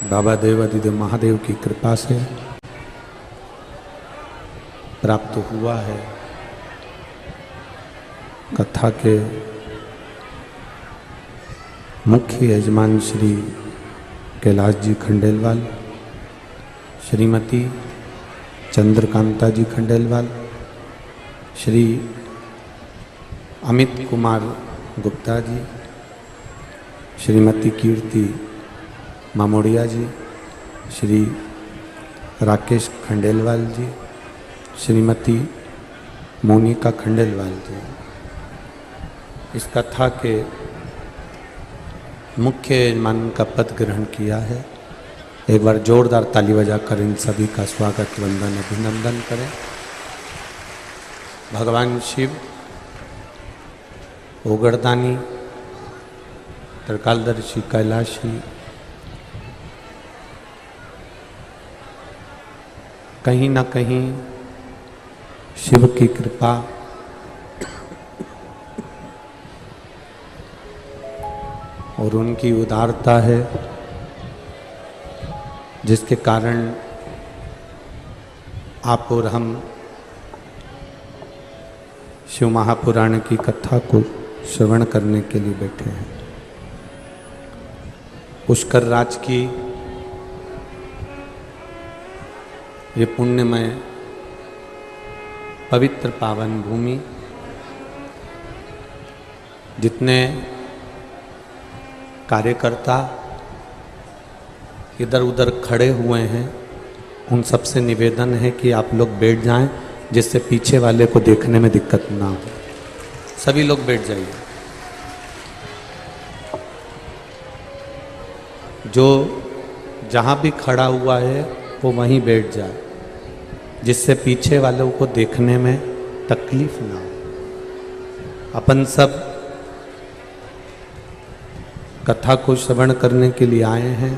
बाबा देवादिदेव महादेव की कृपा से प्राप्त हुआ है। कथा के मुख्य यजमान श्री कैलाश जी खंडेलवाल, श्रीमती चंद्रकांता जी खंडेलवाल, श्री अमित कुमार गुप्ता जी, श्रीमती कीर्ति मामोड़िया जी, श्री राकेश खंडेलवाल जी, श्रीमती मोनिका खंडेलवाल जी इस कथा के मुख्य यजमान का पद ग्रहण किया है। एक बार जोरदार ताली बजाकर इन सभी का स्वागत वंदन अभिनंदन करें। भगवान शिव ओगरदानी त्रिकालदर्शी कैलाशी कहीं ना कहीं शिव की कृपा और उनकी उदारता है, जिसके कारण आप और हम शिव महापुराण की कथा को श्रवण करने के लिए बैठे हैं। पुष्कर राज की ये पुण्यमय पवित्र पावन भूमि, जितने कार्यकर्ता इधर उधर खड़े हुए हैं, उन सबसे निवेदन है कि आप लोग बैठ जाएं, जिससे पीछे वाले को देखने में दिक्कत ना हो। सभी लोग बैठ जाइए। जो जहाँ भी खड़ा हुआ है वो वहीं बैठ जाए, जिससे पीछे वालों को देखने में तकलीफ ना हो। अपन सब कथा को श्रवण करने के लिए आए हैं,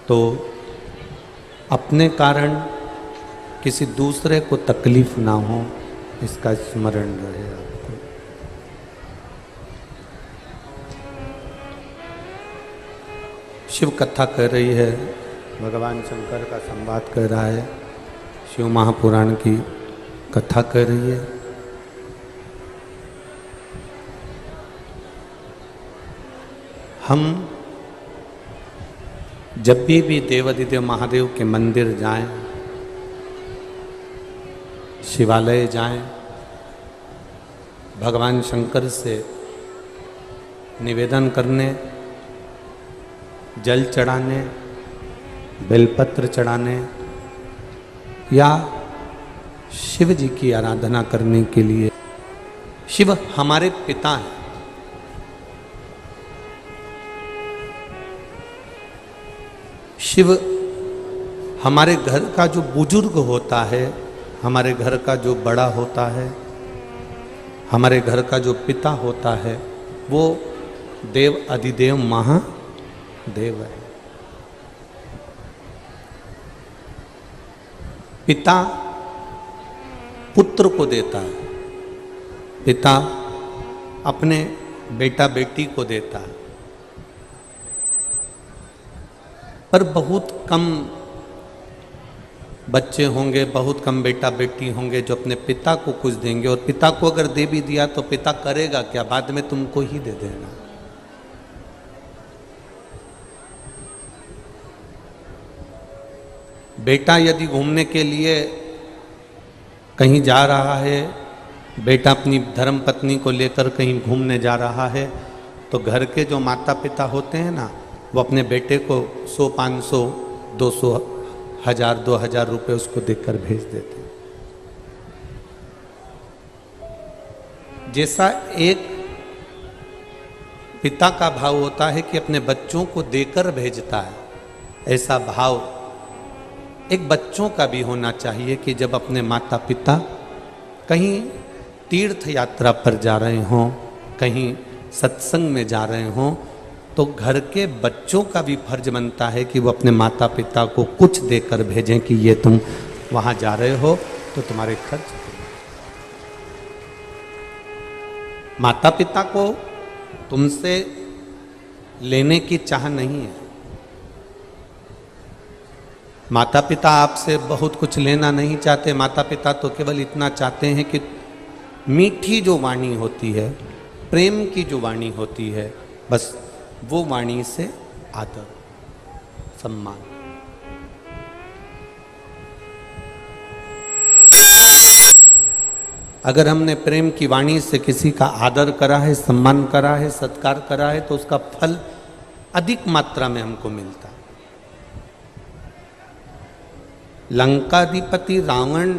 तो अपने कारण किसी दूसरे को तकलीफ ना हो, इसका स्मरण रहे आपको। शिव कथा कर रही है, भगवान शंकर का संवाद कर रहा है, शिव महापुराण की कथा कर रही है। हम जब भी देवादिदेव महादेव के मंदिर जाएं, शिवालय जाएं, भगवान शंकर से निवेदन करने, जल चढ़ाने, बेलपत्र चढ़ाने या शिव जी की आराधना करने के लिए। शिव हमारे पिता हैं। शिव हमारे घर का जो बुजुर्ग होता है, हमारे घर का जो बड़ा होता है, हमारे घर का जो पिता होता है, वो देव अधिदेव महादेव है। पिता पुत्र को देता है, पिता अपने बेटा बेटी को देता है, पर बहुत कम बच्चे होंगे, बहुत कम बेटा बेटी होंगे जो अपने पिता को कुछ देंगे। और पिता को अगर दे भी दिया तो पिता करेगा क्या? बाद में तुमको ही दे देना। बेटा यदि घूमने के लिए कहीं जा रहा है, बेटा अपनी धर्म पत्नी को लेकर कहीं घूमने जा रहा है, तो घर के जो माता पिता होते हैं ना, वो अपने बेटे को 100, 500, 200, 1000, 2000 रुपये उसको देकर भेज देते हैं। जैसा एक पिता का भाव होता है कि अपने बच्चों को देकर भेजता है, ऐसा भाव एक बच्चों का भी होना चाहिए कि जब अपने माता पिता कहीं तीर्थ यात्रा पर जा रहे हों, कहीं सत्संग में जा रहे हों, तो घर के बच्चों का भी फर्ज बनता है कि वो अपने माता पिता को कुछ देकर भेजें कि ये तुम वहाँ जा रहे हो तो तुम्हारे खर्च। माता पिता को तुमसे लेने की चाह नहीं है, माता पिता आपसे बहुत कुछ लेना नहीं चाहते। माता पिता तो केवल इतना चाहते हैं कि मीठी जो वाणी होती है, प्रेम की जो वाणी होती है, बस वो वाणी से आदर सम्मान। अगर हमने प्रेम की वाणी से किसी का आदर करा है, सम्मान करा है, सत्कार करा है, तो उसका फल अधिक मात्रा में हमको मिलता है। लंकाधिपति रावण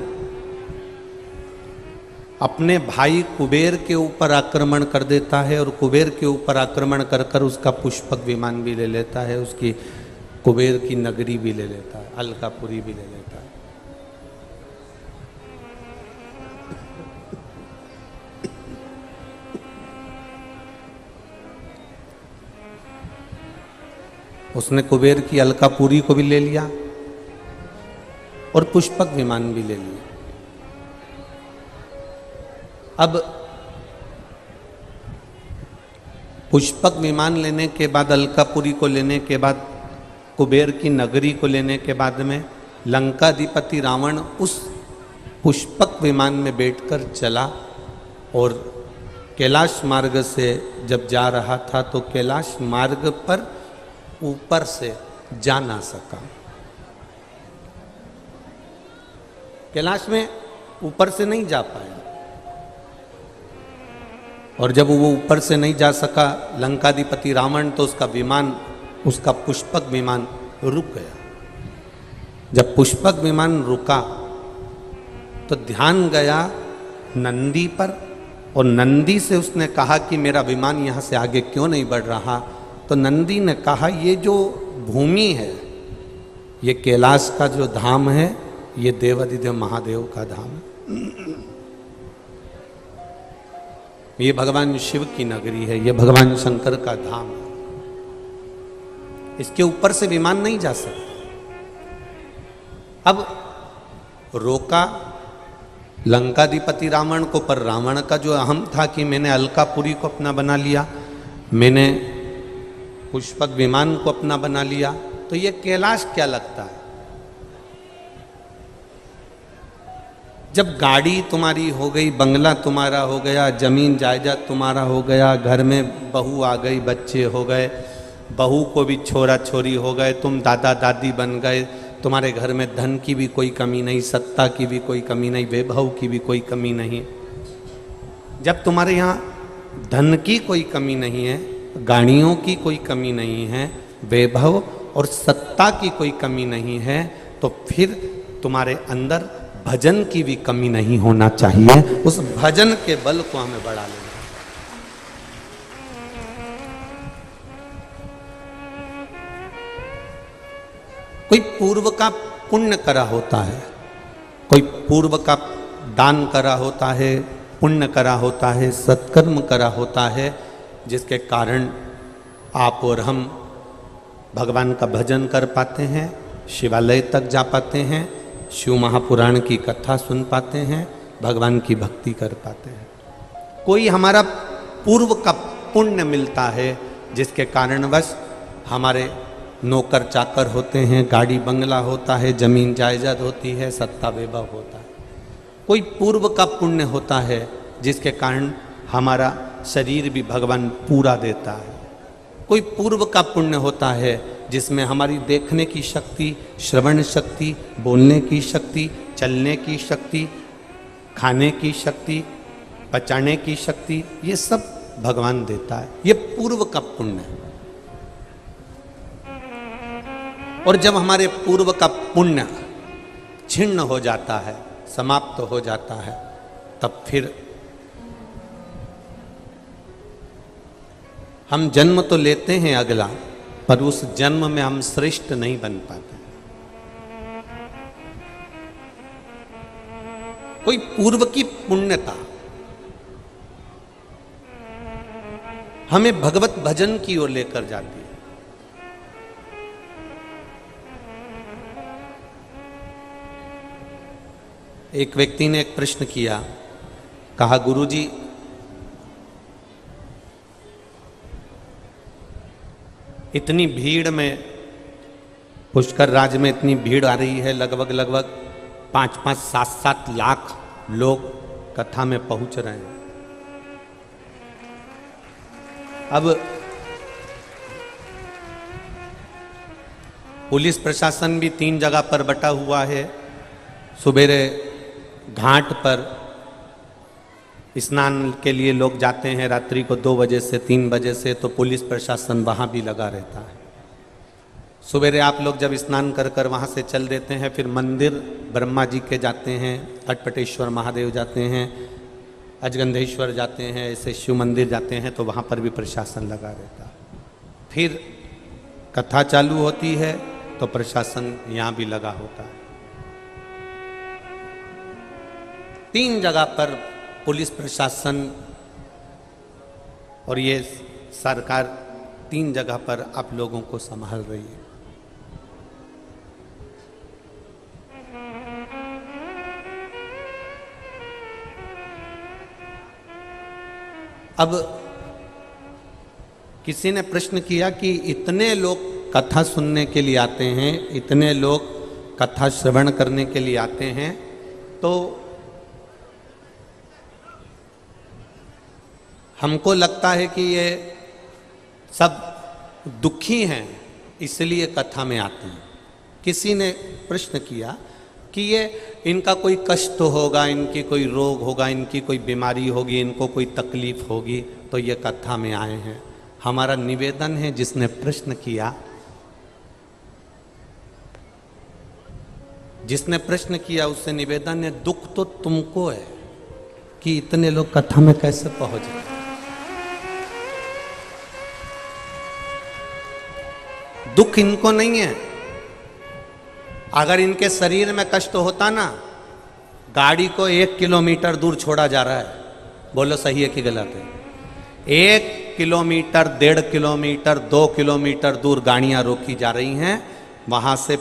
अपने भाई कुबेर के ऊपर आक्रमण कर देता है और कुबेर के ऊपर आक्रमण कर कर उसका पुष्पक विमान भी ले लेता है, उसकी कुबेर की नगरी भी ले लेता है, अलकापुरी भी ले लेता है। उसने कुबेर की अलकापुरी को भी ले लिया और पुष्पक विमान भी ले लिया। अब पुष्पक विमान लेने के बाद, अलकापुरी को लेने के बाद, कुबेर की नगरी को लेने के बाद में लंकाधिपति रावण उस पुष्पक विमान में बैठकर चला और कैलाश मार्ग से जब जा रहा था तो कैलाश मार्ग पर ऊपर से जा ना सका। कैलाश में ऊपर से नहीं जा पाया और जब वो ऊपर से नहीं जा सका लंकाधिपति रावण, तो उसका विमान, उसका पुष्पक विमान रुक गया। जब पुष्पक विमान रुका तो ध्यान गया नंदी पर और नंदी से उसने कहा कि मेरा विमान यहाँ से आगे क्यों नहीं बढ़ रहा। तो नंदी ने कहा ये जो भूमि है, ये कैलाश का जो धाम है, ये देवाधिदेव महादेव का धाम है, ये भगवान शिव की नगरी है, ये भगवान शंकर का धाम है, इसके ऊपर से विमान नहीं जा सकता। अब रोका लंकाधिपति रावण को, पर रावण का जो अहम था कि मैंने अलकापुरी को अपना बना लिया, मैंने पुष्पक विमान को अपना बना लिया, तो ये कैलाश क्या लगता है। जब गाड़ी तुम्हारी हो गई, बंगला तुम्हारा हो गया, जमीन जायदाद तुम्हारा हो गया, घर में बहू आ गई, बच्चे हो गए, बहू को भी छोरा छोरी हो गए, तुम दादा दादी बन गए, तुम्हारे घर में धन की भी कोई कमी नहीं, सत्ता की भी कोई कमी नहीं, वैभव की भी कोई कमी नहीं। जब तुम्हारे यहाँ धन की कोई कमी नहीं है, गाड़ियों की कोई कमी नहीं है, वैभव और सत्ता की कोई कमी नहीं है, तो फिर तुम्हारे अंदर भजन की भी कमी नहीं होना चाहिए। उस भजन के बल को हमें बढ़ा लेना। कोई पूर्व का पुण्य करा होता है, कोई पूर्व का दान करा होता है, पुण्य करा होता है, सत्कर्म करा होता है, जिसके कारण आप और हम भगवान का भजन कर पाते हैं, शिवालय तक जा पाते हैं, शिव महापुराण की कथा सुन पाते हैं, भगवान की भक्ति कर पाते हैं। कोई हमारा पूर्व का पुण्य मिलता है जिसके कारणवश हमारे नौकर चाकर होते हैं, गाड़ी बंगला होता है, जमीन जायदाद होती है, सत्ता वैभव होता है। कोई पूर्व का पुण्य होता है जिसके कारण हमारा शरीर भी भगवान पूरा देता है। कोई पूर्व का पुण्य होता है जिसमें हमारी देखने की शक्ति, श्रवण शक्ति, बोलने की शक्ति, चलने की शक्ति, खाने की शक्ति, पचाने की शक्ति, ये सब भगवान देता है। ये पूर्व का पुण्य है। और जब हमारे पूर्व का पुण्य छिन्न हो जाता है, समाप्त हो जाता है, तब फिर हम जन्म तो लेते हैं अगला, पर उस जन्म में हम श्रेष्ठ नहीं बन पाते। कोई पूर्व की पुण्यता हमें भगवत भजन की ओर लेकर जाती है। एक व्यक्ति ने एक प्रश्न किया, कहा गुरुजी इतनी भीड़ में पुष्कर राज में इतनी भीड़ आ रही है, लगभग 5-5, 7-7 लाख लोग कथा में पहुंच रहे हैं। अब पुलिस प्रशासन भी 3 जगह पर बटा हुआ है। सुबेरे घाट पर स्नान के लिए लोग जाते हैं, रात्रि को 2 बजे से 3 बजे से, तो पुलिस प्रशासन वहाँ भी लगा रहता है। सुबेरे आप लोग जब स्नान कर कर वहाँ से चल देते हैं, फिर मंदिर ब्रह्मा जी के जाते हैं, अटपटेश्वर महादेव जाते हैं, अजगंधेश्वर जाते हैं, ऐसे शिव मंदिर जाते हैं, तो वहाँ पर भी प्रशासन लगा रहता है। फिर कथा चालू होती है तो प्रशासन यहाँ भी लगा होता है। 3 जगह पर पुलिस प्रशासन और ये सरकार 3 जगह पर आप लोगों को संभाल रही है। अब किसी ने प्रश्न किया कि इतने लोग कथा सुनने के लिए आते हैं, इतने लोग कथा श्रवण करने के लिए आते हैं, तो हमको लगता है कि ये सब दुखी हैं इसलिए कथा में आते हैं। किसी ने प्रश्न किया कि ये इनका कोई कष्ट होगा, इनकी कोई रोग होगा, इनकी कोई बीमारी होगी, इनको कोई तकलीफ होगी, तो ये कथा में आए हैं। हमारा निवेदन है, जिसने प्रश्न किया, उससे निवेदन है, दुख तो तुमको है कि इतने लोग कथा में कैसे पहुंच गए। दुख इनको नहीं है। अगर इनके शरीर में कष्ट होता ना, गाड़ी को 1 किलोमीटर दूर छोड़ा जा रहा है, बोलो सही है कि गलत है? 1 किलोमीटर, 1.5 किलोमीटर, 2 किलोमीटर दूर गाड़ियां रोकी जा रही हैं, वहां से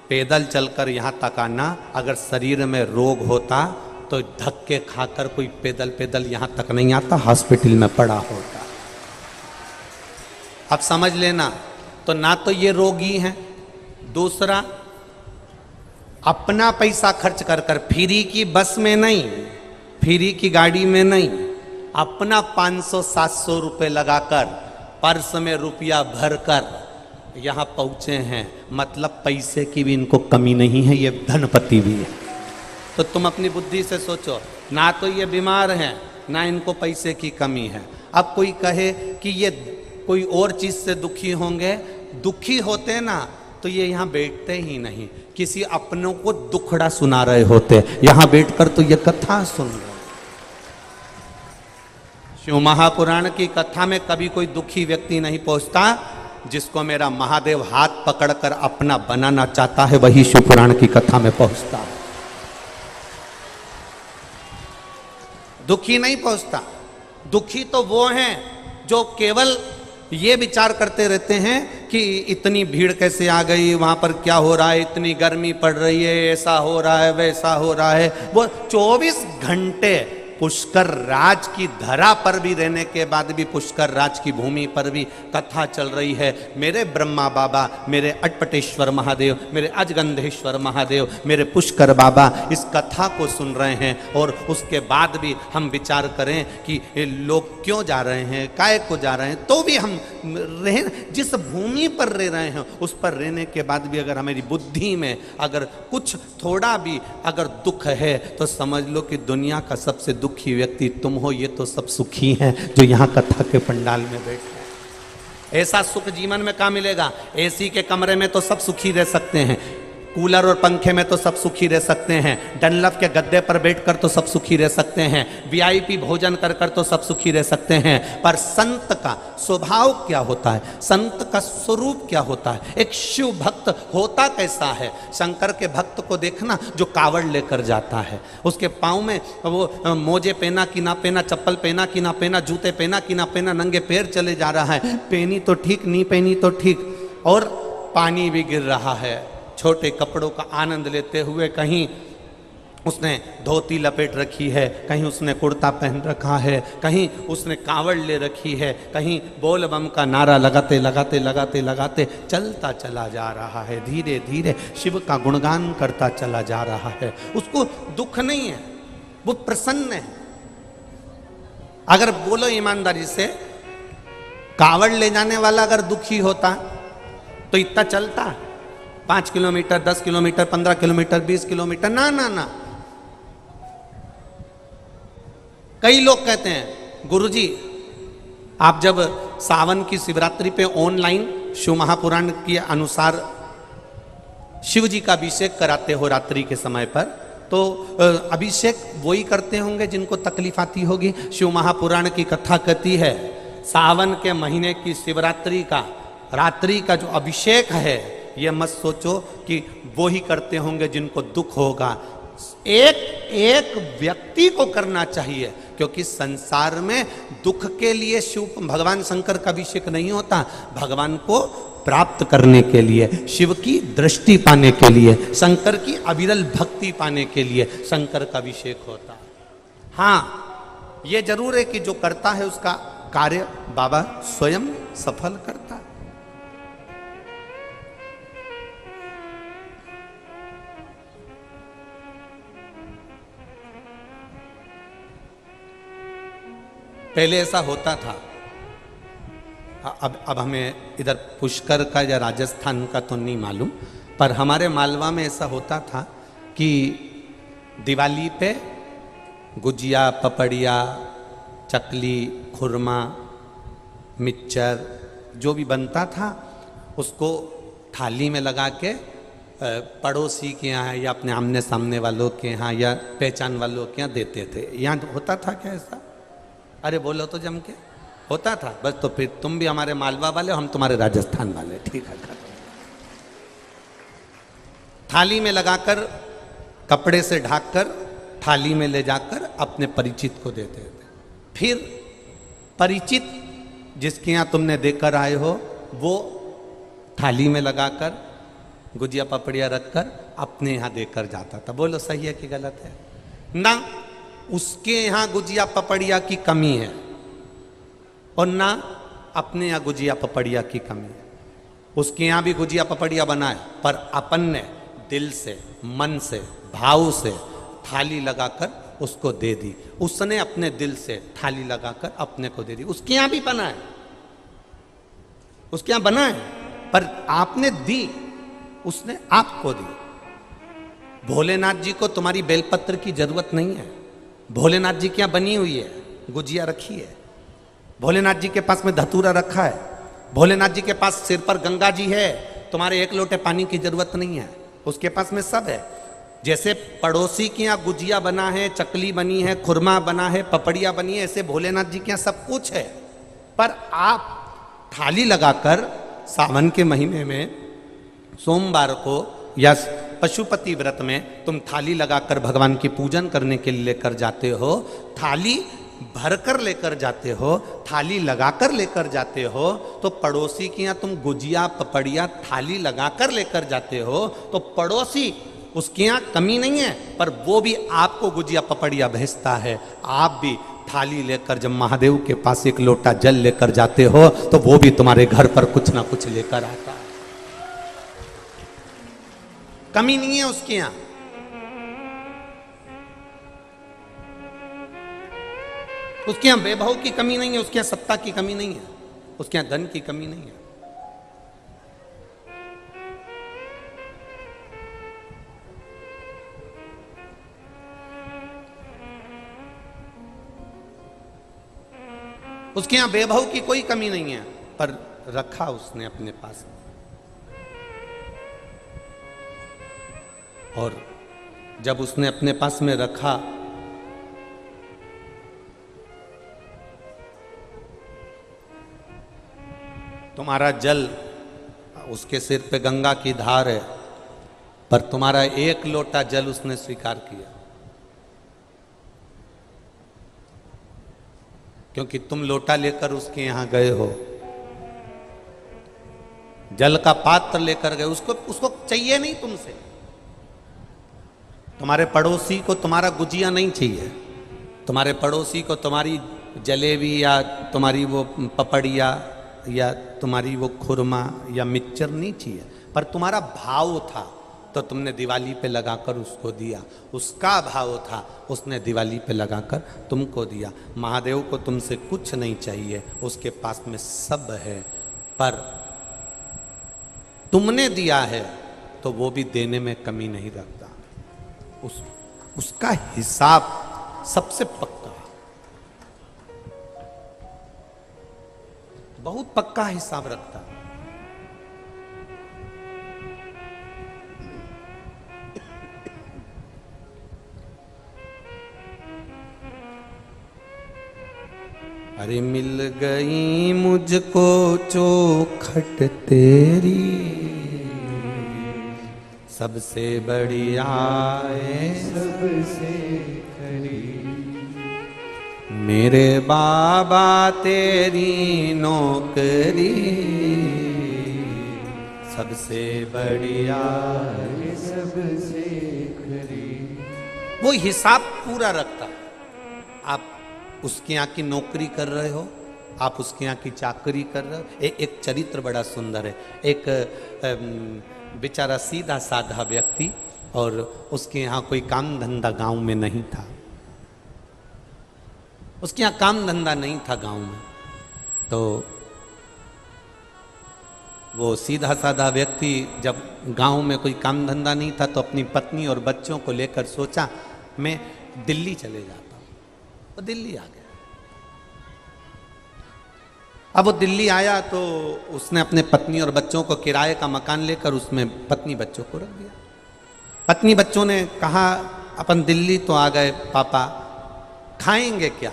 पैदल चलकर यहां तक आना। अगर शरीर में रोग होता तो धक्के खाकर कोई पैदल यहां तक नहीं आता, हॉस्पिटल में पड़ा होता। अब समझ लेना, तो ना तो ये रोगी हैं, दूसरा अपना पैसा खर्च कर कर, फ्री की बस में नहीं, फ्री की गाड़ी में नहीं, अपना 500-700 रुपये लगाकर, पर्स में रुपया भरकर यहाँ पहुँचे हैं। मतलब पैसे की भी इनको कमी नहीं है, ये धनपति भी है। तो तुम अपनी बुद्धि से सोचो, ना तो ये बीमार हैं, ना इनको पैसे की कमी है। अब कोई कहे कि ये कोई और चीज़ से दुखी होंगे, दुखी होते ना तो ये यहाँ बैठते ही नहीं, किसी अपनों को दुखड़ा सुना रहे होते, यहाँ बैठकर तो ये कथा सुन रहे। शिव महापुराण की कथा में कभी कोई दुखी व्यक्ति नहीं पहुंचता। जिसको मेरा महादेव हाथ पकड़कर अपना बनाना चाहता है, वही शिव पुराण की कथा में पहुंचता है। दुखी नहीं पहुंचता। दुखी तो वो हैं जो केवल ये विचार करते रहते हैं कि इतनी भीड़ कैसे आ गई, वहाँ पर क्या हो रहा है, इतनी गर्मी पड़ रही है, ऐसा हो रहा है, वैसा हो रहा है। वो 24 घंटे पुष्कर राज की धरा पर भी रहने के बाद भी, पुष्कर राज की भूमि पर भी कथा चल रही है। मेरे ब्रह्मा बाबा, मेरे अटपटेश्वर महादेव, मेरे अजगंधेश्वर महादेव, मेरे पुष्कर बाबा इस कथा को सुन रहे हैं। और उसके बाद भी हम विचार करें कि लोग क्यों जा रहे हैं, काय को जा रहे हैं, तो भी हम रह, जिस भूमि पर रह रहे हैं उस पर रहने के बाद भी अगर हमारी बुद्धि में अगर कुछ थोड़ा भी अगर दुख है, तो समझ लो कि दुनिया का सबसे दुखी व्यक्ति तुम हो। ये तो सब सुखी हैं जो यहाँ कथा के पंडाल में बैठे हैं। ऐसा सुख जीवन में कहाँ मिलेगा? एसी के कमरे में तो सब सुखी रह सकते हैं, कूलर और पंखे में तो सब सुखी रह सकते हैं, डनलप के गद्दे पर बैठकर तो सब सुखी रह सकते हैं, वीआईपी भोजन कर कर तो सब सुखी रह सकते हैं। पर संत का स्वभाव क्या होता है, संत का स्वरूप क्या होता है, एक शिव भक्त होता कैसा है? शंकर के भक्त को देखना जो कावड़ लेकर जाता है, उसके पाँव में वो मोजे पहना कि ना पहना, चप्पल पहना कि ना पहना, जूते पहना कि ना पहना, नंगे पैर चले जा रहा है, पहनी तो ठीक, नहीं पहनी तो ठीक, और पानी भी गिर रहा है, छोटे कपड़ों का आनंद लेते हुए कहीं उसने धोती लपेट रखी है, कहीं उसने कुर्ता पहन रखा है, कहीं उसने कांवड़ ले रखी है, कहीं बोल बम का नारा लगाते लगाते लगाते लगाते चलता चला जा रहा है, धीरे धीरे शिव का गुणगान करता चला जा रहा है। उसको दुख नहीं है, वो प्रसन्न है। अगर बोलो ईमानदारी से, कांवड़ ले जाने वाला अगर दुखी होता तो इतना चलता? 5 किलोमीटर, 10 किलोमीटर, 15 किलोमीटर, 20 किलोमीटर? ना ना ना। कई लोग कहते हैं गुरुजी आप जब सावन की शिवरात्रि पे ऑनलाइन शिव महापुराण के अनुसार शिव जी का अभिषेक कराते हो रात्रि के समय पर, तो अभिषेक वही करते होंगे जिनको तकलीफ आती होगी। शिव महापुराण की कथा कहती है सावन के महीने की शिवरात्रि का रात्रि का जो अभिषेक है, ये मत सोचो कि वो ही करते होंगे जिनको दुख होगा। एक एक व्यक्ति को करना चाहिए, क्योंकि संसार में दुख के लिए शिव भगवान शंकर का अभिषेक नहीं होता, भगवान को प्राप्त करने के लिए, शिव की दृष्टि पाने के लिए, शंकर की अविरल भक्ति पाने के लिए शंकर का अभिषेक होता है। हाँ, ये जरूर है कि जो करता है उसका कार्य बाबा स्वयं सफल करता है। पहले ऐसा होता था, अब हमें इधर पुष्कर का या राजस्थान का तो नहीं मालूम, पर हमारे मालवा में ऐसा होता था कि दिवाली पे गुजिया, पपड़िया, चकली, खुरमा, मिक्सचर जो भी बनता था उसको थाली में लगा के पड़ोसी के यहाँ या अपने आमने सामने वालों के यहाँ या पहचान वालों के यहाँ देते थे। यहाँ होता था क्या ऐसा? अरे बोलो तो जम के। होता था? बस तो फिर तुम भी हमारे मालवा वाले, हम तुम्हारे राजस्थान वाले। ठीक है। थाली में लगाकर, कपड़े से ढककर थाली में ले जाकर अपने परिचित को देते थे। फिर परिचित जिसके यहाँ तुमने देकर आए हो वो थाली में लगाकर गुजिया पपड़िया रखकर अपने यहाँ देकर जाता था। बोलो सही है कि गलत है? ना उसके यहाँ गुजिया पपड़िया की कमी है और ना अपने यहाँ गुजिया पपड़िया की कमी है। उसके यहाँ भी गुजिया पपड़िया बनाए, पर अपन ने दिल से, मन से, भाव से थाली लगाकर उसको दे दी। उसने अपने दिल से थाली लगाकर अपने को दे दी। उसके यहाँ भी बनाए, उसके यहाँ बनाए, पर आपने दी, उसने आपको दी। भोलेनाथ जी को तुम्हारी बेलपत्र की जरूरत नहीं है। भोलेनाथ जी के यहाँ बनी हुई है, गुजिया रखी है। भोलेनाथ जी के पास में धतूरा रखा है। भोलेनाथ जी के पास सिर पर गंगा जी है। तुम्हारे एक लोटे पानी की जरूरत नहीं है, उसके पास में सब है। जैसे पड़ोसी के यहाँ गुजिया बना है, चकली बनी है, खुरमा बना है, पपड़िया बनी है, ऐसे भोलेनाथ जी के यहाँ सब कुछ है। पर आप थाली लगाकर सावन के महीने में सोमवार को या पशुपति व्रत में तुम थाली लगाकर भगवान की पूजन करने के लिए लेकर जाते हो, थाली भरकर लेकर जाते हो, थाली लगाकर लेकर जाते हो, तो पड़ोसी के यहाँ तुम गुजिया पपड़िया थाली लगाकर लेकर जाते हो, तो पड़ोसी उसके यहाँ कमी नहीं है, पर वो भी आपको गुजिया पपड़िया भेजता है। आप भी थाली लेकर जब महादेव के पास एक लोटा जल लेकर जाते हो तो वो भी तुम्हारे घर पर कुछ ना कुछ लेकर आता है। कमी नहीं है उसके यहाँ। उसके यहाँ वैभव की कमी नहीं है, उसके यहाँ सत्ता की कमी नहीं है, उसके यहाँ धन की कमी नहीं है। उसके यहाँ वैभव की कोई कमी नहीं है, पर रखा उसने अपने पास। और जब उसने अपने पास में रखा, तुम्हारा जल, उसके सिर पे गंगा की धार है, पर तुम्हारा एक लोटा जल उसने स्वीकार किया, क्योंकि तुम लोटा लेकर उसके यहां गए हो, जल का पात्र लेकर गए। उसको चाहिए नहीं तुमसे, तुम्हारे पड़ोसी को तुम्हारा गुजिया नहीं चाहिए, तुम्हारे पड़ोसी को तुम्हारी जलेबी या तुम्हारी वो पपड़िया या तुम्हारी वो खुरमा या मिक्सचर नहीं चाहिए, पर तुम्हारा भाव था तो तुमने दिवाली पे लगाकर उसको दिया, उसका भाव था उसने दिवाली पे लगाकर तुमको दिया। महादेव को तुमसे कुछ नहीं चाहिए, उसके पास में सब है, पर तुमने दिया है तो वो भी देने में कमी नहीं रखता, उसका हिसाब सबसे पक्का, बहुत पक्का हिसाब रखता है। अरे मिल गई मुझको चौखट तेरी, सबसे बढ़िया है सबसे खरी, मेरे बाबा तेरी नौकरी, सबसे बढ़िया है सबसे खरी। वो हिसाब पूरा रखता। आप उसके यहाँ की नौकरी कर रहे हो, आप उसके यहाँ की चाकरी कर रहे हो। एक चरित्र बड़ा सुंदर है। एक बेचारा सीधा साधा व्यक्ति, और उसके यहाँ कोई काम धंधा गांव में नहीं था, उसके यहाँ काम धंधा नहीं था गांव में। तो वो सीधा साधा व्यक्ति जब गांव में कोई काम धंधा नहीं था तो अपनी पत्नी और बच्चों को लेकर सोचा मैं दिल्ली चले जाता हूँ। वो दिल्ली आ गया। अब वो दिल्ली आया तो उसने अपने पत्नी और बच्चों को किराए का मकान लेकर उसमें पत्नी बच्चों को रख दिया। पत्नी बच्चों ने कहा अपन दिल्ली तो आ गए पापा, खाएंगे क्या?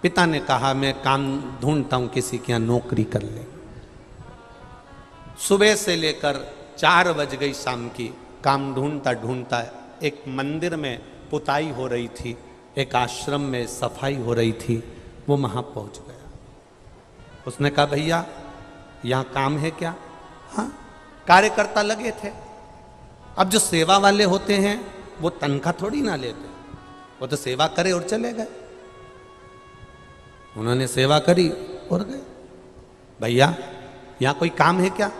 पिता ने कहा मैं काम ढूंढता हूं, किसी के यहाँ नौकरी कर ले। सुबह से लेकर 4 बज गई शाम की, काम ढूंढता ढूंढता एक मंदिर में पुताई हो रही थी, एक आश्रम में सफाई हो रही थी, वो वहां पहुंच गया। उसने कहा भैया यहाँ काम है क्या? हाँ, कार्यकर्ता लगे थे। अब जो सेवा वाले होते हैं वो तनख्वाह थोड़ी ना लेते, वो तो सेवा करे और चले गए। उन्होंने सेवा करी और गए। भैया यहाँ कोई काम है क्या?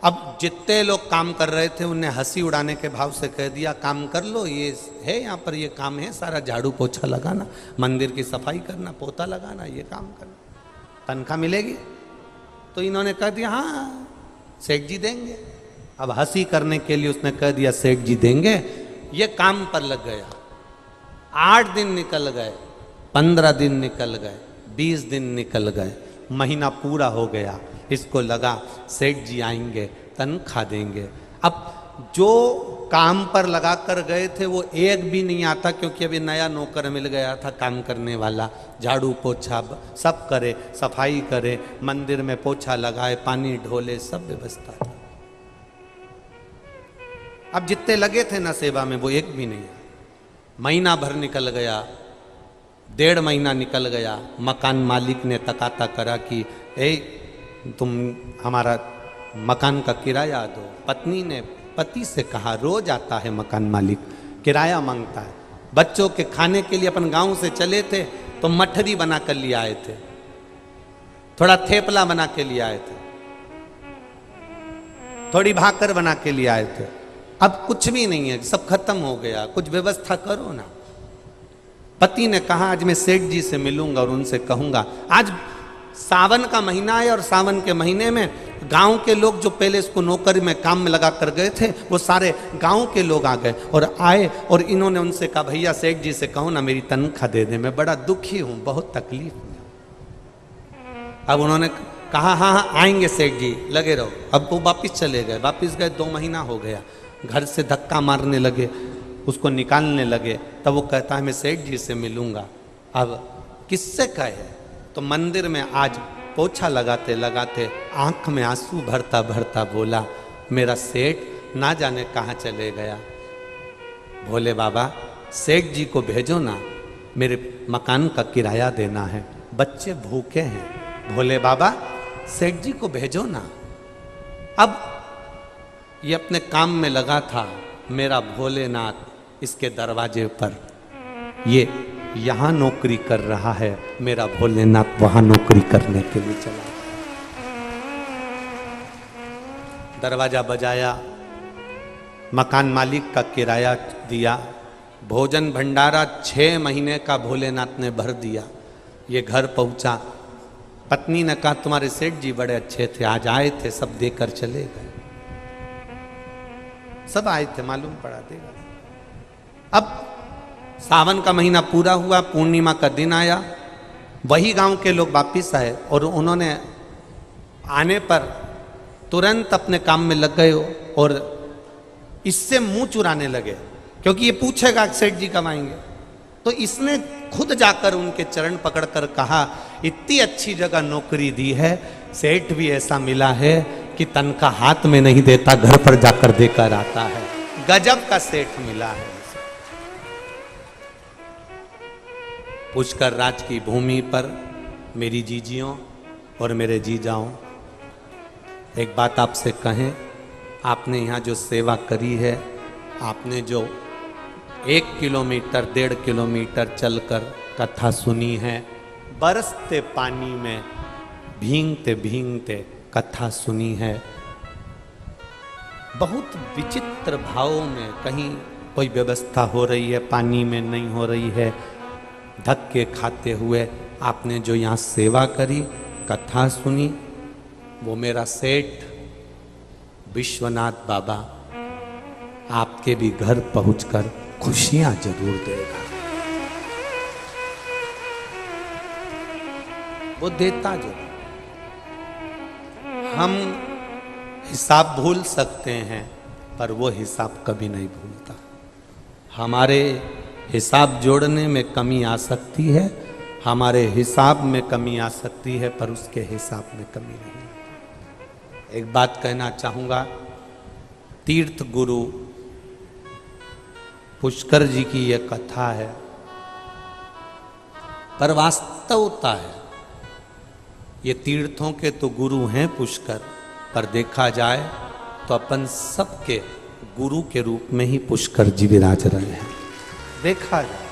अब जितने लोग काम कर रहे थे उन्हें हंसी उड़ाने के भाव से कह दिया काम कर लो, ये है यहाँ पर, ये काम है सारा, झाड़ू पोछा लगाना, मंदिर की सफाई करना, पोता लगाना, ये काम करना, तनख्वाह मिलेगी। तो इन्होंने कह दिया हाँ सेठ जी देंगे। अब हंसी करने के लिए उसने कह दिया सेठ जी देंगे। ये काम पर लग गया। 8 दिन निकल गए, 15 दिन निकल गए, 20 दिन निकल गए, महीना पूरा हो गया। इसको लगा सेठ जी आएंगे, तनख्वाह देंगे। अब जो काम पर लगा कर गए थे वो एक भी नहीं आता, क्योंकि अभी नया नौकर मिल गया था काम करने वाला, झाड़ू पोछा सब करे, सफाई करे, मंदिर में पोछा लगाए, पानी ढोले, सब व्यवस्था था। अब जितने लगे थे ना सेवा में वो एक भी नहीं। महीना भर निकल गया, 1.5 महीना निकल गया। मकान मालिक ने तकाता करा कि तुम हमारा मकान का किराया दो। पत्नी ने पति से कहा, रोज आता है मकान मालिक, किराया मांगता है। बच्चों के खाने के लिए अपन गांव से चले थे तो मठरी बना कर लिए आए थे, थोड़ा थेपला बना के लिए आए थे, थोड़ी भाकर बना के लिए आए थे। अब कुछ भी नहीं है, सब खत्म हो गया, कुछ व्यवस्था करो ना। पति ने कहा आज मैं सेठ जी से मिलूंगा और उनसे कहूंगा। आज सावन का महीना है और सावन के महीने में गांव के लोग जो पहले इसको नौकरी में काम में लगा कर गए थे वो सारे गांव के लोग आ गए और आए, और इन्होंने उनसे कहा भैया सेठ जी से कहो ना मेरी तनख्वाह दे दे, मैं बड़ा दुखी हूं, बहुत तकलीफ में। अब उन्होंने कहा हाँ हाँ आएंगे सेठ जी, लगे रहो। अब वो वापिस चले गए। वापिस गए, 2 महीना हो गया। घर से धक्का मारने लगे, उसको निकालने लगे। तब वो कहता है मैं सेठ जी से मिलूंगा। अब किससे कहे? तो मंदिर में आज पोछा लगाते लगाते आंख में आंसू भरता भरता बोला मेरा सेठ ना जाने कहाँ चले गया। भोले बाबा सेठ जी को भेजो ना, मेरे मकान का किराया देना है, बच्चे भूखे हैं। भोले बाबा सेठ जी को भेजो ना। अब ये अपने काम में लगा था, मेरा भोलेनाथ इसके दरवाजे पर, ये यहाँ नौकरी कर रहा है, मेरा भोलेनाथ वहाँ नौकरी करने के लिए चला। दरवाजा बजाया, मकान मालिक का किराया दिया, भोजन भंडारा 6 महीने का भोलेनाथ ने भर दिया। ये घर पहुंचा, पत्नी ने कहा तुम्हारे सेठ जी बड़े अच्छे थे, आज आए थे, सब देकर चले गए। सब आए थे, मालूम पड़ा देगा। अब सावन का महीना पूरा हुआ, पूर्णिमा का दिन आया, वही गांव के लोग वापिस आए और उन्होंने आने पर तुरंत अपने काम में लग गए और इससे मुंह चुराने लगे, क्योंकि ये पूछेगा सेठ जी कब आएंगे। तो इसने खुद जाकर उनके चरण पकड़कर कहा, इतनी अच्छी जगह नौकरी दी है, सेठ भी ऐसा मिला है कि तनख्वाह हाथ में नहीं देता, घर पर जाकर देकर आता है। गजब का सेठ मिला है। पुष्कर राज की भूमि पर मेरी जीजियों और मेरे जीजाओं, एक बात आपसे कहें, आपने यहाँ जो सेवा करी है, आपने जो 1 किलोमीटर 1.5 किलोमीटर चलकर कथा सुनी है, बरसते पानी में भींगते भींगते कथा सुनी है, बहुत विचित्र भावों में, कहीं कोई व्यवस्था हो रही है, पानी में नहीं हो रही है, धक्के खाते हुए आपने जो यहाँ सेवा करी, कथा सुनी, वो मेरा सेठ विश्वनाथ बाबा आपके भी घर पहुंचकर खुशियां जरूर देगा। वो देता जरूर। हम हिसाब भूल सकते हैं, पर वो हिसाब कभी नहीं भूलता। हमारे हिसाब जोड़ने में कमी आ सकती है, हमारे हिसाब में कमी आ सकती है, पर उसके हिसाब में कमी नहीं। एक बात कहना चाहूँगा, तीर्थ गुरु पुष्कर जी की यह कथा है, पर वास्तवता है, ये तीर्थों के तो गुरु हैं पुष्कर, पर देखा जाए तो अपन सबके गुरु के रूप में ही पुष्कर जी विराज रहे हैं। देखा जाए,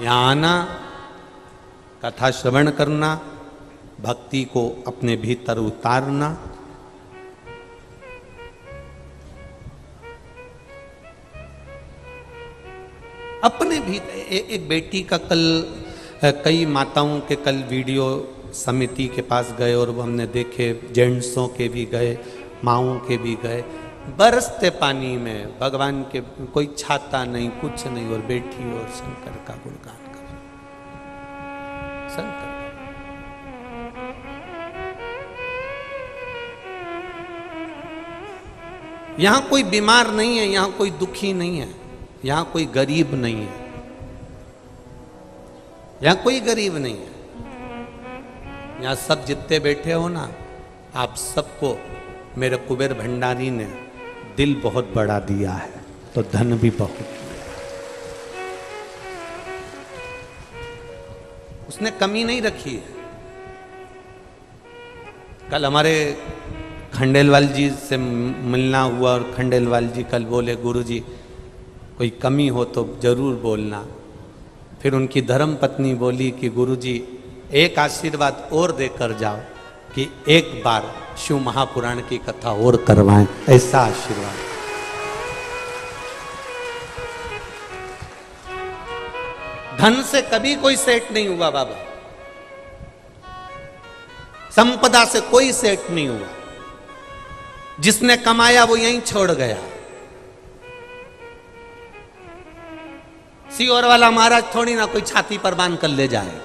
यहाँ आना, कथा श्रवण करना, भक्ति को अपने भीतर उतारना, अपने भीतर। एक बेटी का कल, कई माताओं के कल वीडियो समिति के पास गए और वो हमने देखे, जेंट्सों के भी गए, माओं के भी गए, बरसते पानी में, भगवान के कोई छाता नहीं, कुछ नहीं, और बैठी और शंकर का गुणगान कर। शंकर यहां कोई बीमार नहीं है, यहां कोई दुखी नहीं है, यहां कोई गरीब नहीं है, यहां कोई गरीब नहीं है। यहां सब जितने बैठे हो ना, आप सबको मेरे कुबेर भंडारी ने दिल बहुत बड़ा दिया है, तो धन भी बहुत दिया। उसने कमी नहीं रखी है। कल हमारे खंडेलवाल जी से मिलना हुआ और खंडेलवाल जी कल बोले, गुरुजी कोई कमी हो तो जरूर बोलना। फिर उनकी धर्म पत्नी बोली कि गुरुजी एक आशीर्वाद और देकर जाओ कि एक बार शिव महापुराण की कथा और करवाएं, ऐसा आशीर्वाद। धन से कभी कोई सेठ नहीं हुआ बाबा, संपदा से कोई सेठ नहीं हुआ। जिसने कमाया वो यहीं छोड़ गया। सियोर वाला महाराज थोड़ी ना कोई छाती पर बांध कर ले जाए।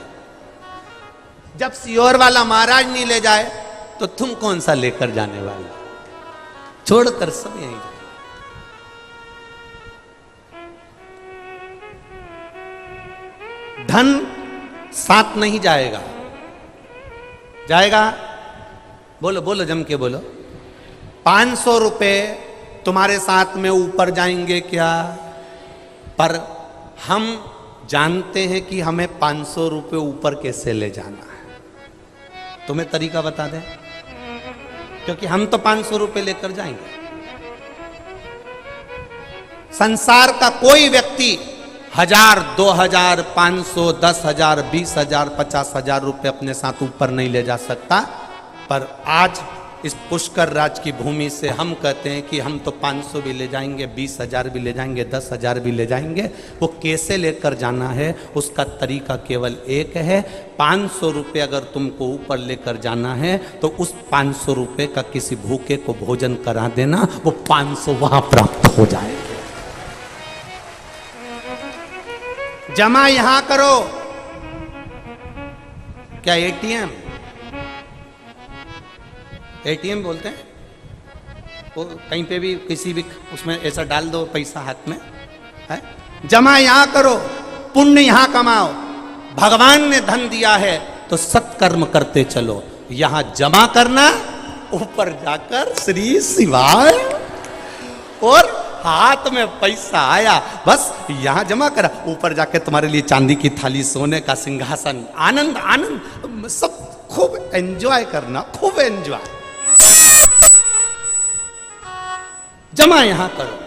जब सियोर वाला महाराज नहीं ले जाए तो तुम कौन सा लेकर जाने वाले? छोड़कर सब यहीं जाए। धन साथ नहीं जाएगा। जाएगा? बोलो बोलो, जम के बोलो। 500 रुपए तुम्हारे साथ में ऊपर जाएंगे क्या? पर हम जानते हैं कि हमें 500 रुपए ऊपर कैसे ले जाना है। तुम्हें तरीका बता दें, क्योंकि हम तो 500 रुपए लेकर जाएंगे। संसार का कोई व्यक्ति 1000, 2000, 500, 10,000, 20,000, 50,000 रुपये अपने साथ ऊपर नहीं ले जा सकता। पर आज इस पुष्कर राज की भूमि से हम कहते हैं कि हम तो 500 भी ले जाएंगे, 20,000 भी ले जाएंगे, 10,000 भी ले जाएंगे। वो कैसे लेकर जाना है उसका तरीका केवल एक है। 500 रुपये अगर तुमको ऊपर लेकर जाना है तो उस 500 रुपये का किसी भूखे को भोजन करा देना, वो 500 वहां प्राप्त हो जाएंगे। जमा यहां करो। क्या एटीएम बोलते हैं? वो कहीं पे भी किसी भी उसमें ऐसा डाल दो पैसा हाथ में है। जमा यहां करो, पुण्य यहां कमाओ। भगवान ने धन दिया है तो सत्कर्म करते चलो। यहां जमा करना, ऊपर जाकर श्री शिवाय, और हाथ में पैसा आया बस यहां जमा करा, ऊपर जाके तुम्हारे लिए चांदी की थाली, सोने का सिंहासन, आनंद आनंद, सब खूब एंजॉय करना, खूब एंजॉय। जमा यहां करो,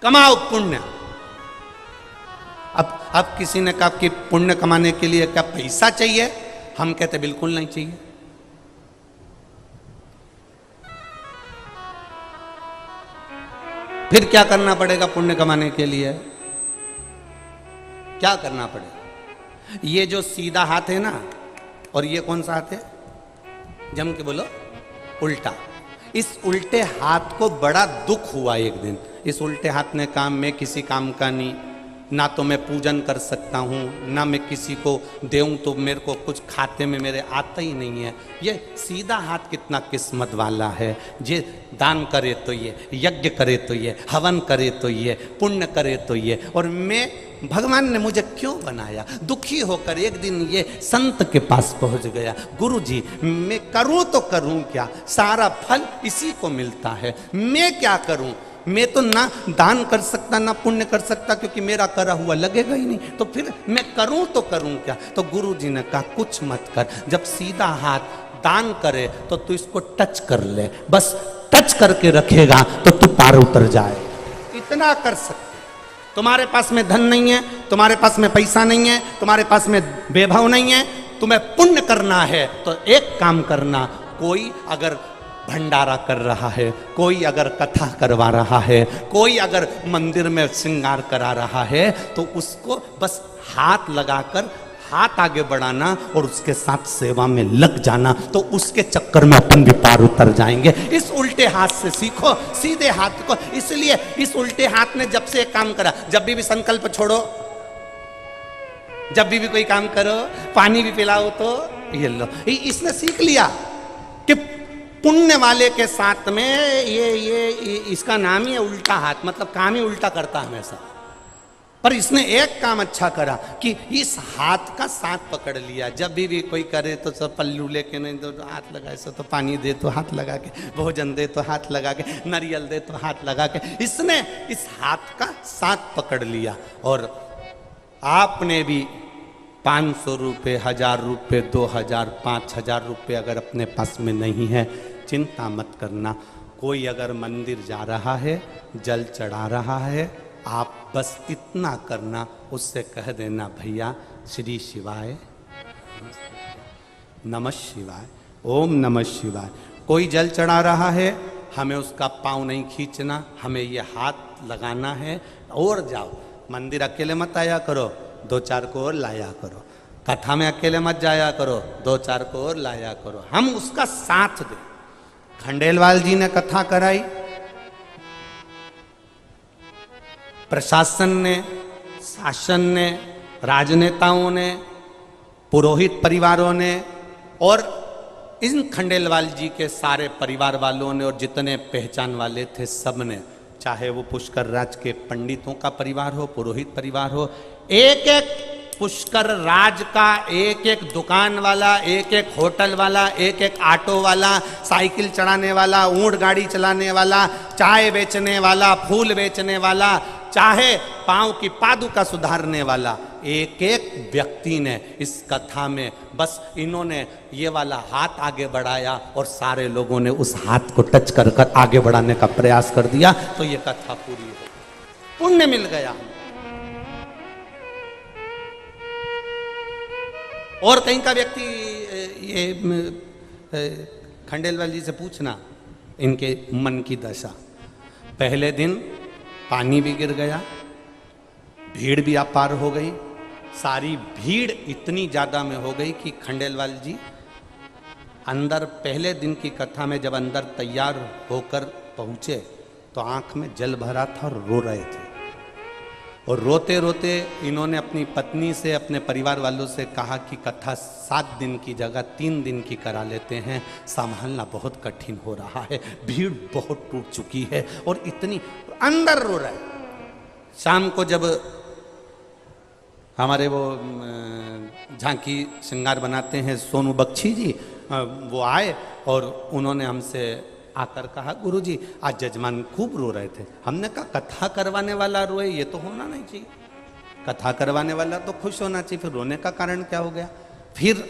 कमाओ पुण्य। अब किसी ने कहा कि पुण्य कमाने के लिए क्या पैसा चाहिए? हम कहते बिल्कुल नहीं चाहिए। फिर क्या करना पड़ेगा पुण्य कमाने के लिए? क्या करना पड़ेगा? ये जो सीधा हाथ है ना, और ये कौन सा हाथ है? जम के बोलो, उल्टा। इस उल्टे हाथ को बड़ा दुख हुआ एक दिन। इस उल्टे हाथ ने कहा मैं किसी काम का नहीं, ना तो मैं पूजन कर सकता हूँ, ना मैं किसी को देऊँ तो मेरे को कुछ खाते में मेरे आता ही नहीं है। ये सीधा हाथ कितना किस्मत वाला है। ये दान करे तो ये, यज्ञ करे तो ये, हवन करे तो ये, पुण्य करे तो ये, और मैं, भगवान ने मुझे क्यों बनाया? दुखी होकर एक दिन ये संत के पास पहुंच गया। गुरु जी मैं करूं तो करूं क्या, सारा फल इसी को मिलता है, मैं क्या करूं? मैं तो ना दान कर सकता ना पुण्य कर सकता, क्योंकि मेरा करा हुआ लगेगा ही नहीं, तो फिर मैं करूं तो करूं क्या? तो गुरु जी ने कहा कुछ मत कर, जब सीधा हाथ दान करे तो तू इसको टच कर ले, बस टच करके रखेगा तो तू पार उतर जाए। इतना कर सकते। तुम्हारे पास में धन नहीं है, तुम्हारे पास में पैसा नहीं है, तुम्हारे पास में वैभव नहीं है, तुम्हें पुण्य करना है तो एक काम करना, कोई अगर भंडारा कर रहा है, कोई अगर कथा करवा रहा है, कोई अगर मंदिर में श्रृंगार करा रहा है, तो उसको बस हाथ लगाकर हाथ आगे बढ़ाना और उसके साथ सेवा में लग जाना, तो उसके चक्कर में अपन भी पार उतर जाएंगे। इस उल्टे हाथ से सीखो, सीधे हाथ को। इसलिए इस उल्टे हाथ ने जब से एक काम करा, जब भी संकल्प छोड़ो, जब भी कोई काम करो, पानी भी पिलाओ तो ये लो, इसने सीख लिया कि पुण्य वाले के साथ में ये इसका नाम ही है उल्टा हाथ, मतलब काम ही उल्टा करता हमेशा। पर इसने एक काम अच्छा करा कि इस हाथ का साथ पकड़ लिया। जब भी कोई करे तो सब पल्लू लेके नहीं तो हाथ लगा, ऐसा तो पानी दे तो हाथ लगा के, भोजन दे तो हाथ लगा के, नारियल दे तो हाथ लगा के, इसने इस हाथ का साथ पकड़ लिया। और आपने भी 500 रुपये, 1000 रुपये, 2000, 5000 रुपये अगर अपने पास में नहीं है, चिंता मत करना। कोई अगर मंदिर जा रहा है, जल चढ़ा रहा है, आप बस इतना करना, उससे कह देना भैया श्री शिवाय, नमः शिवाय, ओम नमः शिवाय। कोई जल चढ़ा रहा है, हमें उसका पाँव नहीं खींचना, हमें ये हाथ लगाना है। और जाओ, मंदिर अकेले मत आया करो, 2-4 को और लाया करो। कथा में अकेले मत जाया करो, 2-4 को और लाया करो। हम उसका साथ दें। खंडेलवाल जी ने कथा कराई, प्रशासन ने, शासन ने, राजनेताओं ने, पुरोहित परिवारों ने और इन खंडेलवाल जी के सारे परिवार वालों ने और जितने पहचान वाले थे सब ने, चाहे वो पुष्कर राज के पंडितों का परिवार हो, पुरोहित परिवार हो, एक एक पुष्कर राज का एक एक दुकान वाला, एक एक होटल वाला, एक एक ऑटो वाला, साइकिल चढ़ाने वाला, ऊंट गाड़ी चलाने वाला, चाय बेचने वाला, फूल बेचने वाला, चाहे पांव की पादुका सुधारने वाला, एक एक व्यक्ति ने इस कथा में बस इन्होंने ये वाला हाथ आगे बढ़ाया और सारे लोगों ने उस हाथ को टच कर कर आगे बढ़ाने का प्रयास कर दिया, तो ये कथा पूरी हो गई, पुण्य मिल गया। और कहीं का व्यक्ति ये खंडेलवाल जी से पूछना इनके मन की दशा। पहले दिन पानी भी गिर गया, भीड़ भी अपार हो गई, सारी भीड़ इतनी ज्यादा में हो गई कि खंडेलवाल जी अंदर पहले दिन की कथा में जब अंदर तैयार होकर पहुंचे तो आंख में जल भरा था और रो रहे थे। और रोते रोते इन्होंने अपनी पत्नी से, अपने परिवार वालों से कहा कि कथा 7 दिन की जगह 3 दिन की करा लेते हैं, संभालना बहुत कठिन हो रहा है, भीड़ बहुत टूट चुकी है। और इतनी अंदर रो रहा है। शाम को जब हमारे वो झांकी श्रृंगार बनाते हैं सोनू बख्शी जी, वो आए और उन्होंने हमसे आकर कहा, गुरुजी आज जजमान खूब रो रहे थे। हमने कहा कथा करवाने वाला रोए ये तो होना नहीं चाहिए, कथा करवाने वाला तो खुश होना चाहिए, फिर रोने का कारण क्या हो गया। फिर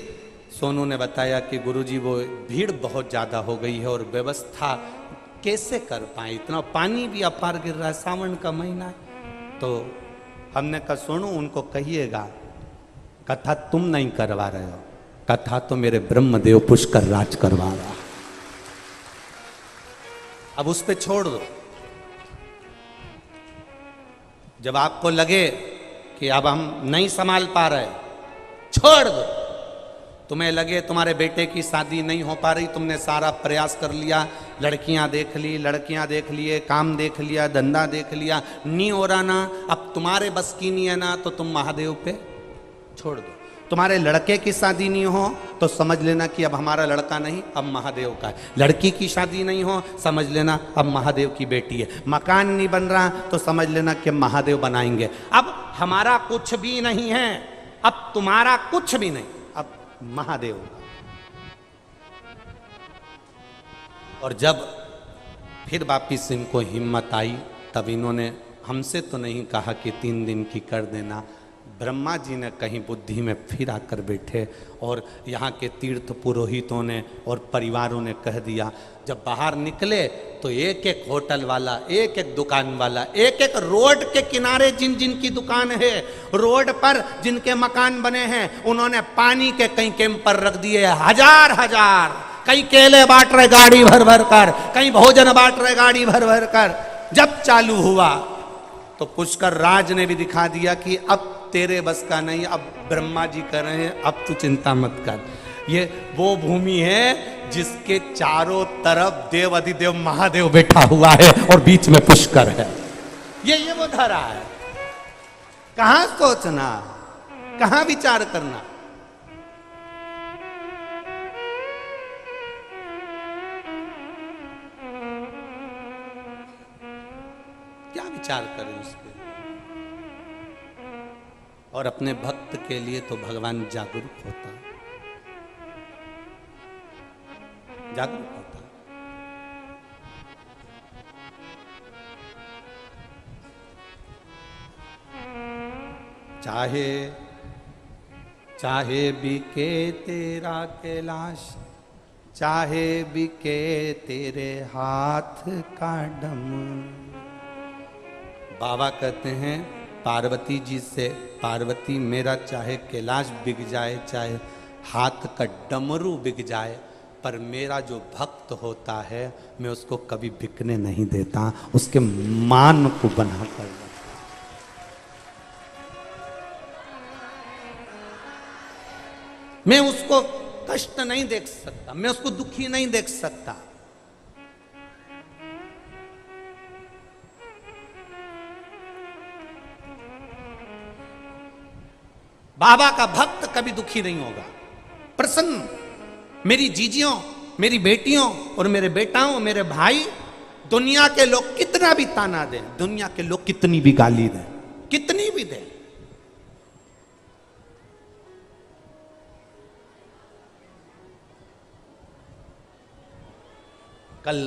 सोनू ने बताया कि गुरुजी वो भीड़ बहुत ज़्यादा हो गई है और व्यवस्था कैसे कर पाए, इतना पानी भी अपार गिर रहा है, सावन का महीना है। तो हमने कहा सोनू उनको कहिएगा कथा तुम नहीं करवा रहे हो, कथा तो मेरे ब्रह्मदेव पुष्कर राज करवा रहा, अब उस पे छोड़ दो। जब आपको लगे कि अब हम नहीं संभाल पा रहे, छोड़ दो। तुम्हें लगे तुम्हारे बेटे की शादी नहीं हो पा रही, तुमने सारा प्रयास कर लिया, लड़कियां देख ली, लड़कियां देख लिए, काम देख लिया, धंधा देख लिया, नहीं हो रहा ना, अब तुम्हारे बस की नहीं है ना, तो तुम महादेव पे छोड़ दो। तुम्हारे लड़के की शादी नहीं हो तो समझ लेना कि अब हमारा लड़का नहीं, अब महादेव का है। लड़की की शादी नहीं हो, समझ लेना अब महादेव की बेटी है। मकान नहीं बन रहा तो समझ लेना कि महादेव बनाएंगे। अब हमारा कुछ भी नहीं है, अब तुम्हारा कुछ भी नहीं, अब महादेव का। और जब फिर वापिस इनको हिम्मत आई, तब इन्होंने हमसे तो नहीं कहा कि 3 दिन की कर देना, ब्रह्मा जी ने कहीं बुद्धि में फिर आकर बैठे और यहाँ के तीर्थ पुरोहितों ने और परिवारों ने कह दिया। जब बाहर निकले तो एक एक होटल वाला, एक एक दुकान वाला, एक एक रोड के किनारे जिन जिन की दुकान है, रोड पर जिनके मकान बने हैं, उन्होंने पानी के कई कैंपर रख दिए, हजार हजार, कहीं केले बांट रहे गाड़ी भर भर कर, कहीं भोजन बांट रहे गाड़ी भर भर कर। जब चालू हुआ तो पुष्कर राज ने भी दिखा दिया कि अब तेरे बस का नहीं, अब ब्रह्मा जी कर रहे हैं, अब तू चिंता मत कर। ये वो भूमि है जिसके चारों तरफ देव अधिदेव महादेव बैठा हुआ है और बीच में पुष्कर है। ये वो धरा है। कहां सोचना, कहां विचार करना। क्या विचार करें उसके। और अपने भक्त के लिए तो भगवान जागरूक होता है, जागरूक होता है। चाहे चाहे बिके तेरा कैलाश, चाहे बिके तेरे हाथ का डम। बाबा कहते हैं पार्वती जी से, पार्वती मेरा चाहे कैलाश बिक जाए, चाहे हाथ का डमरू बिक जाए, पर मेरा जो भक्त होता है मैं उसको कभी बिकने नहीं देता, उसके मान को बना कर रखता। मैं उसको कष्ट नहीं देख सकता, मैं उसको दुखी नहीं देख सकता। बाबा का भक्त कभी दुखी नहीं होगा, प्रसन्न। मेरी जीजियों, मेरी बेटियों और मेरे बेटाओं, मेरे भाई, दुनिया के लोग कितना भी ताना दें, दुनिया के लोग कितनी भी गाली दें, कितनी भी दें, कल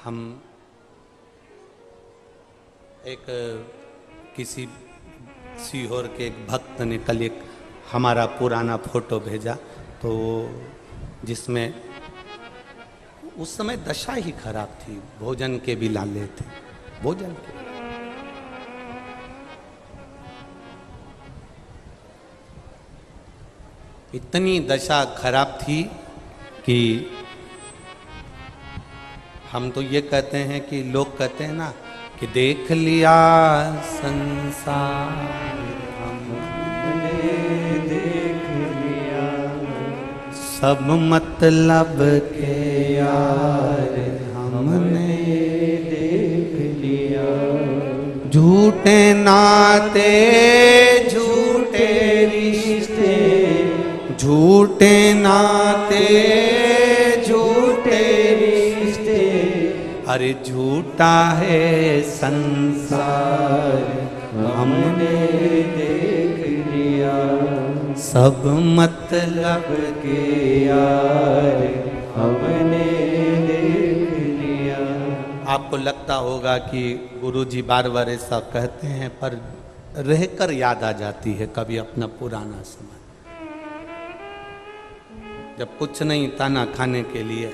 हम एक किसी सीहोर के एक भक्त ने कल एक हमारा पुराना फोटो भेजा, तो जिसमें उस समय दशा ही खराब थी, भोजन के भी लाले थे, भोजन के। इतनी दशा खराब थी कि हम तो ये कहते हैं कि लोग कहते हैं ना कि देख लिया संसार हमने, देख लिया सब मतलब के यार हमने, देख लिया झूठे नाते झूठे रिश्ते, झूठे नाते झूठे रिश्ते, अरे झूठा है संसार हमने देख लिया सब मतलब के यार हमने देख लिया। आपको लगता होगा कि गुरुजी बार बार ऐसा कहते हैं, पर रहकर याद आ जाती है कभी अपना पुराना समय, जब कुछ नहीं ताना खाने के लिए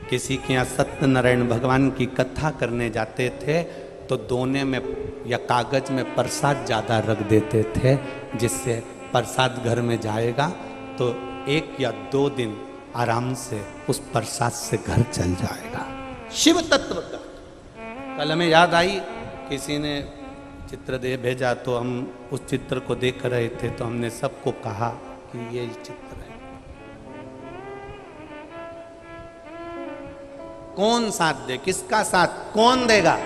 किसी के यहाँ सत्यनारायण भगवान की कथा करने जाते थे तो दोने में या कागज में प्रसाद ज़्यादा रख देते थे, जिससे प्रसाद घर में जाएगा तो 1 या 2 दिन आराम से उस प्रसाद से घर चल जाएगा। शिव तत्व का कल हमें याद आई, किसी ने चित्र दे भेजा तो हम उस चित्र को देख रहे थे, तो हमने सबको कहा कि ये चित्र है। कौन साथ दे, किसका साथ कौन देगा?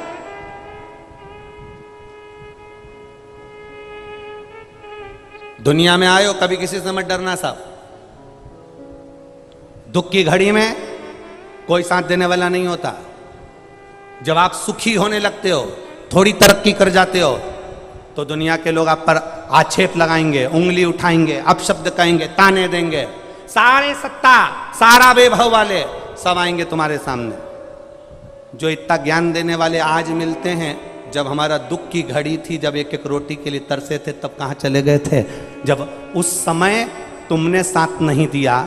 दुनिया में आए हो कभी किसी से मत डरना साहब, दुख की घड़ी में कोई साथ देने वाला नहीं होता। जब आप सुखी होने लगते हो, थोड़ी तरक्की कर जाते हो, तो दुनिया के लोग आप पर आक्षेप लगाएंगे, उंगली उठाएंगे, अपशब्द कहेंगे, ताने देंगे, सारे सत्ता सारा वैभव वाले सब आएंगे तुम्हारे सामने। जो इतना ज्ञान देने वाले आज मिलते हैं, जब हमारा दुख की घड़ी थी, जब एक एक रोटी के लिए तरसे थे, तब कहाँ चले गए थे? जब उस समय तुमने साथ नहीं दिया,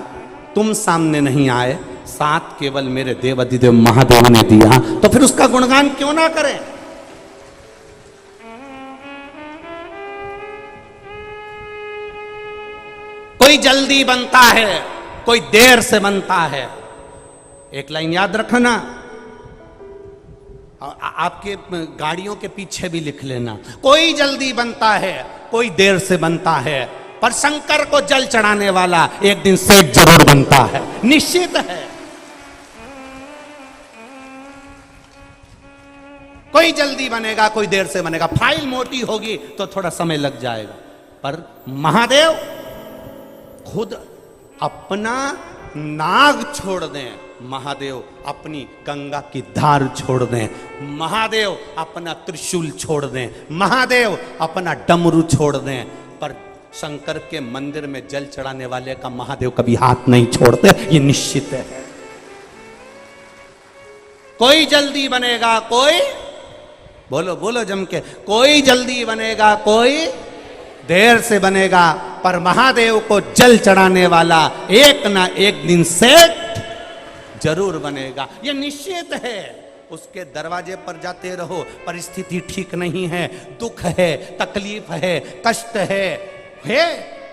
तुम सामने नहीं आए, साथ केवल मेरे देव अधिदेव महादेव ने दिया, तो फिर उसका गुणगान क्यों ना करें? कोई जल्दी बनता है, कोई देर से बनता है। एक लाइन याद रखना, आपके गाड़ियों के पीछे भी लिख लेना, कोई जल्दी बनता है, कोई देर से बनता है, पर शंकर को जल चढ़ाने वाला एक दिन सेठ जरूर बनता है, निश्चित है। कोई जल्दी बनेगा, कोई देर से बनेगा, फाइल मोटी होगी तो थोड़ा समय लग जाएगा, पर महादेव खुद अपना नाग छोड़ दें, महादेव अपनी गंगा की धार छोड़ दें, महादेव अपना त्रिशूल छोड़ दें, महादेव अपना डमरू छोड़ दें, पर शंकर के मंदिर में जल चढ़ाने वाले का महादेव कभी हाथ नहीं छोड़ते, ये निश्चित है। कोई जल्दी बनेगा, कोई बोलो बोलो जम के, कोई जल्दी बनेगा, कोई देर से बनेगा, पर महादेव को जल चढ़ाने वाला एक ना एक दिन सेठ जरूर बनेगा, यह निश्चित है। उसके दरवाजे पर जाते रहो, परिस्थिति ठीक नहीं है, दुख है, तकलीफ है, कष्ट है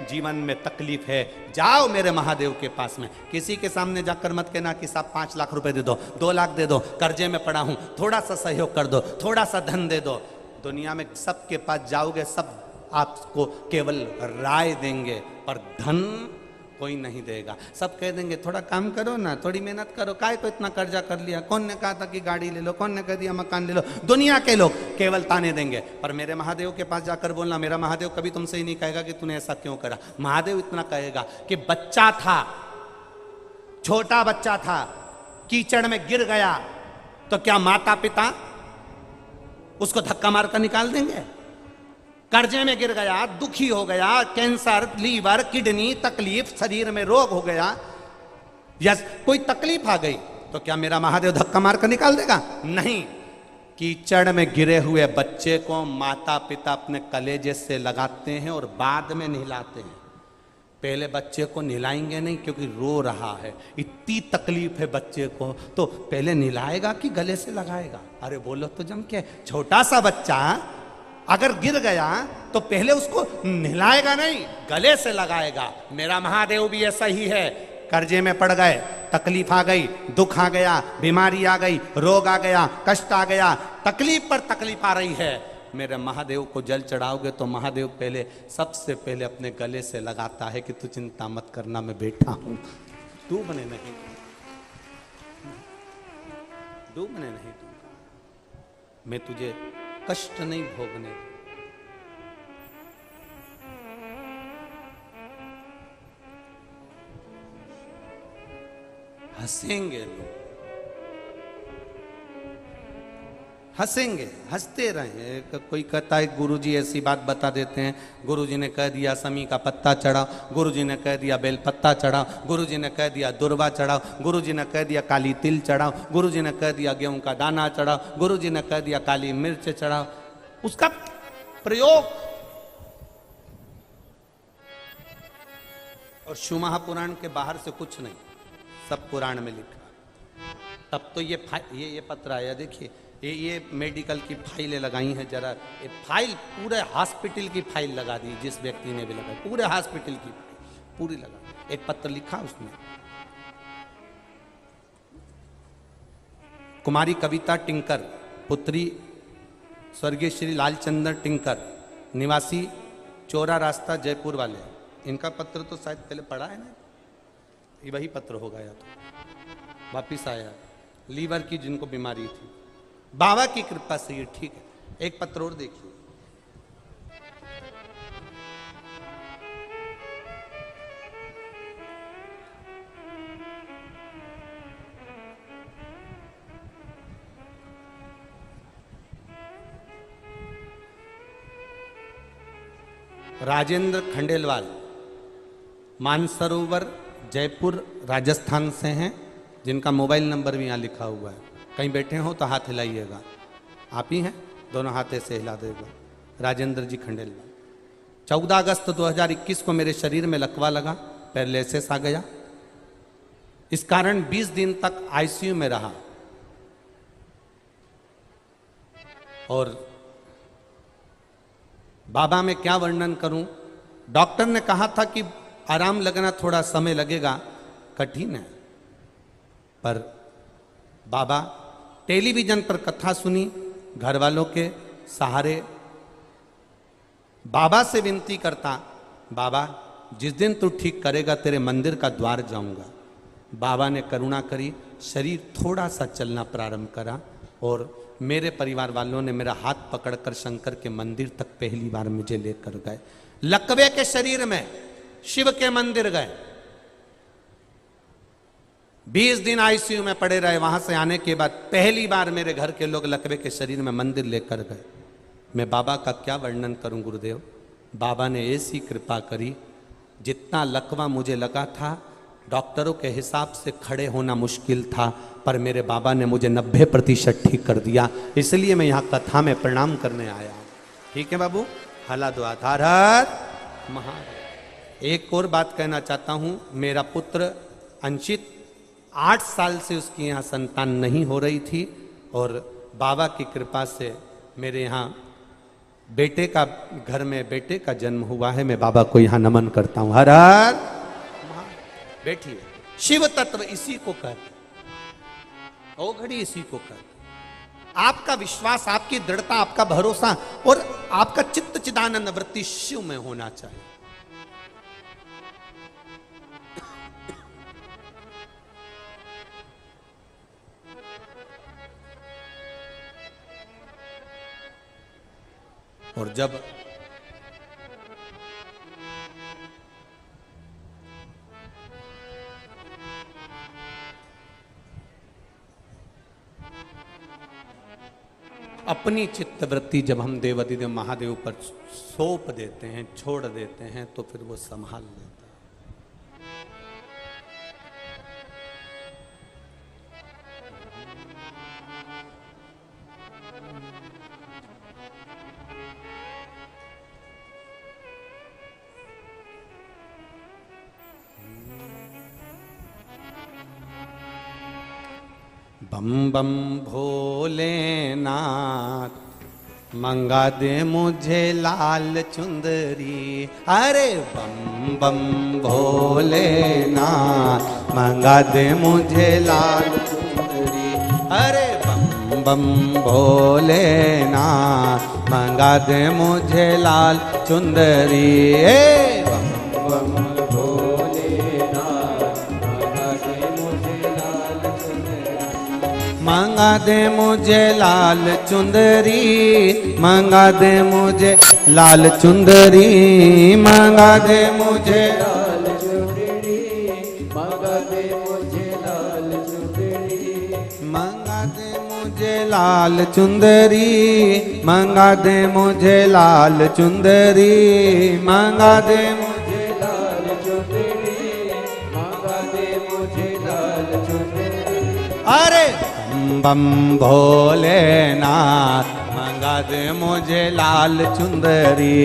जीवन में तकलीफ है, जाओ मेरे महादेव के पास में। किसी के सामने जाकर मत कहना कि साहब 5 लाख रुपए दे दो, 2 लाख दे दो, कर्जे में पड़ा हूं, थोड़ा सा सहयोग कर दो, थोड़ा सा धन दे दो। दुनिया में सबके पास जाओगे, सब आपको केवल राय देंगे, पर धन कोई नहीं देगा। सब कह देंगे थोड़ा काम करो ना, थोड़ी मेहनत करो, काय को इतना कर्जा कर लिया, कौन ने कहा था कि गाड़ी ले लो, कौन ने कह दिया मकान ले लो। दुनिया के लोग केवल ताने देंगे, पर मेरे महादेव के पास जाकर बोलना, मेरा महादेव कभी तुमसे ही नहीं कहेगा कि तूने ऐसा क्यों करा। महादेव इतना कहेगा कि बच्चा था, छोटा बच्चा था, कीचड़ में गिर गया, तो क्या माता पिता उसको धक्का मारकर निकाल देंगे? कर्जे में गिर गया, दुखी हो गया, कैंसर, लीवर, किडनी तकलीफ, शरीर में रोग हो गया, या कोई तकलीफ आ गई, तो क्या मेरा महादेव धक्का मार कर निकाल देगा? नहीं। कीचड़ में गिरे हुए बच्चे को माता पिता अपने कलेजे से लगाते हैं और बाद में नहलाते हैं। पहले बच्चे को नहलाएंगे नहीं क्योंकि रो रहा है, इतनी तकलीफ है बच्चे को, तो पहले नहलाएगा कि गले से लगाएगा? अरे बोलो तो जम के, छोटा सा बच्चा अगर गिर गया तो पहले उसको नहलाएगा नहीं, गले से लगाएगा। मेरा महादेव भी ऐसा ही है। कर्जे में पड़ गए, तकलीफ आ गई, दुख आ गया, बीमारी आ गई, रोग आ गया, कष्ट आ गया, तकलीफ पर तकलीफ आ रही है, मेरे महादेव को जल चढ़ाओगे तो महादेव पहले, सबसे पहले अपने गले से लगाता है कि तू चिंता मत करना, मैं बैठा हूं, डूबने नहीं दूंगा, मैं तुझे कष्ट नहीं भोगने दूंगा। हंसेंगे लोग, हंसेंगे, हंसते रहे। कोई कहता है गुरुजी ऐसी बात बता देते हैं, गुरुजी ने कह दिया समी का पत्ता चढ़ाओ, गुरुजी ने कह दिया बेल पत्ता चढ़ाओ, गुरुजी ने कह दिया दुर्वा चढ़ाओ, गुरुजी ने कह दिया काली तिल चढ़ाओ, गुरुजी ने कह दिया गेहूं का दाना चढ़ाओ, गुरुजी ने कह दिया काली मिर्च चढ़ाओ। उसका प्रयोग और शिव महापुराण के बाहर से कुछ नहीं, सब पुराण में लिखा। तब तो ये पत्र आया, देखिए ये मेडिकल की फाइलें लगाई हैं, जरा ये फाइल पूरे हॉस्पिटल की फाइल लगा दी, जिस व्यक्ति ने भी लगाई पूरे हॉस्पिटल की पूरी लगा, एक पत्र लिखा उसमें। कुमारी कविता टिंकर, पुत्री स्वर्गीय श्री लालचंद्र टिंकर, निवासी चौरा रास्ता जयपुर वाले। इनका पत्र तो शायद पहले पढ़ा है ना, ये वही पत्र होगा या तो वापिस आया। लीवर की जिनको बीमारी थी, बाबा की कृपा से ये ठीक है। एक पत्र और देखिए, राजेंद्र खंडेलवाल, मानसरोवर जयपुर राजस्थान से हैं, जिनका मोबाइल नंबर भी यहाँ लिखा हुआ है। कहीं बैठे हो तो हाथ हिलाइएगा, आप ही हैं, दोनों हाथे से हिला देगा। राजेंद्र जी खंडेलवाल। 14 अगस्त 2021 को मेरे शरीर में लकवा लगा, पैरालिसिस आ गया, इस कारण 20 दिन तक आईसीयू में रहा और बाबा में क्या वर्णन करूं। डॉक्टर ने कहा था कि आराम लगना थोड़ा समय लगेगा, कठिन है, पर बाबा टेलीविजन पर कथा सुनी, घर वालों के सहारे बाबा से विनती करता, बाबा जिस दिन तू ठीक करेगा तेरे मंदिर का द्वार जाऊंगा। बाबा ने करुणा करी, शरीर थोड़ा सा चलना प्रारंभ करा और मेरे परिवार वालों ने मेरा हाथ पकड़कर शंकर के मंदिर तक पहली बार मुझे लेकर गए। लकवे के शरीर में शिव के मंदिर गए, 20 दिन आईसीयू में पड़े रहे। वहां से आने के बाद पहली बार मेरे घर के लोग लकवे के शरीर में मंदिर लेकर गए। मैं बाबा का क्या वर्णन करूं गुरुदेव। बाबा ने ऐसी कृपा करी, जितना लकवा मुझे लगा था डॉक्टरों के हिसाब से खड़े होना मुश्किल था, पर मेरे बाबा ने मुझे 90% ठीक कर दिया। इसलिए मैं यहाँ कथा में प्रणाम करने आया। ठीक है बाबू, हला दो आधार महाराज। एक और बात कहना चाहता हूँ, मेरा पुत्र अंशित 8 साल से उसकी यहाँ संतान नहीं हो रही थी और बाबा की कृपा से मेरे यहाँ बेटे का, घर में बेटे का जन्म हुआ है। मैं बाबा को यहाँ नमन करता हूँ। हर हर। बैठिए। शिव तत्व इसी को कहते, ओ घड़ी इसी को कहते। आपका विश्वास, आपकी दृढ़ता, आपका भरोसा और आपका चित्त चिदानंद वृत्ति शिव में होना चाहिए। और जब अपनी चित्तवृत्ति जब हम देवाधिदेव महादेव पर सौंप देते हैं, छोड़ देते हैं, तो फिर वो संभाल लेता है। बम बम भोलेनाथ मंगा दे मुझे लाल चुंदरी। अरे बम बम भोलेनाथ मंगा दे मुझे लाल चुंदरी। अरे बम बम भोलेनाथ मंगा दे मुझे लाल चुंदरी। बम बम मंगा दे मुझे लाल चुंदरी, मंगा दे मुझे लाल चुंदरी, मंगा दे मुझे लाल चुंदरी, मंगा दे मुझे लाल चुंदरी, मंगा दे मुझे लाल चुंदरी, मंगा दे मुझे लाल चुंदरी, मंगा दे मुझे लाल चुंदरी, मंगा दे मुझे लाल चुंदरी। अरे बम भोलेनाथ मंगा दे मुझे लाल चुंदरी।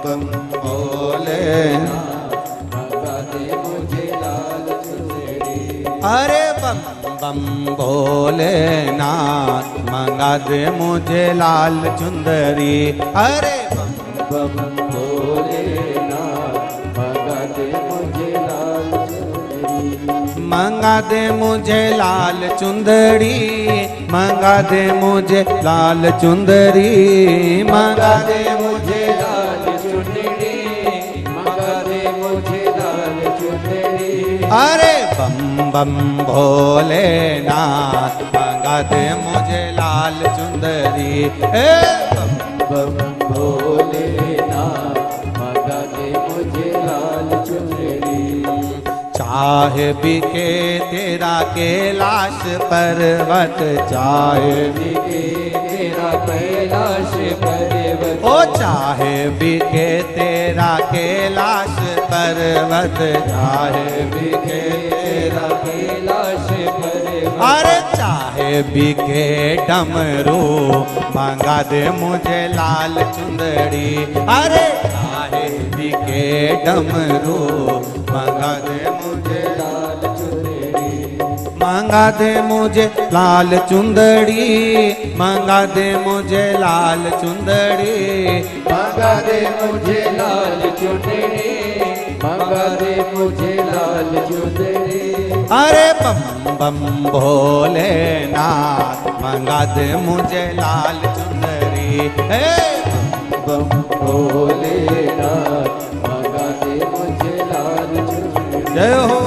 बम भोलेनाथ मंगा दे मुझे लाल चुंदरी। अरे बम बम भोलेनाथ मंगा दे मुझे लाल चुंदरी। अरे बम बम भोलेनाथ मंगा दे मुझे लाल चुंदरी, मंगा दे मुझे लाल चुंदरी, मंगा दे मुझे लाल चुंदरी, मंगा दे मुझे लाल चुंदरी, मंगा दे मुझे लाल चुंदरी। अरे बम बम भोलेनाथ मंगा दे मुझे लाल चुंदरी। बम बम भोलेनाथ मंगा दे मुझे लाल चुंदरी। चाहे बिके तेरा कैलाश पर्वत, चाहे बिके तेरा कैलाश पर्वत, ओ चाहे बिके तेरा कैलाश पर्वत, चाहे बिके तेरा कैलाश पर्वत। अरे चाहे बिके डमरू मंगा दे मुझे लाल चुंदरी। अरे चाहे बिके डमरू मंगा दे मुझे लाल चुंदरी, मंगा दे मुझे लाल चुंदरी, मंगा दे मुझे लाल चुंदरी, मंगा दे मुझे लाल चुंदरी, मंगा दे मुझे लाल चुंदरी। अरे बम बम भोलेनाथ मंगा दे मुझे लाल चुंदरी। बम बम भोलेनाथ मंगा दे मुझे लाल चुंदरी। जय हो।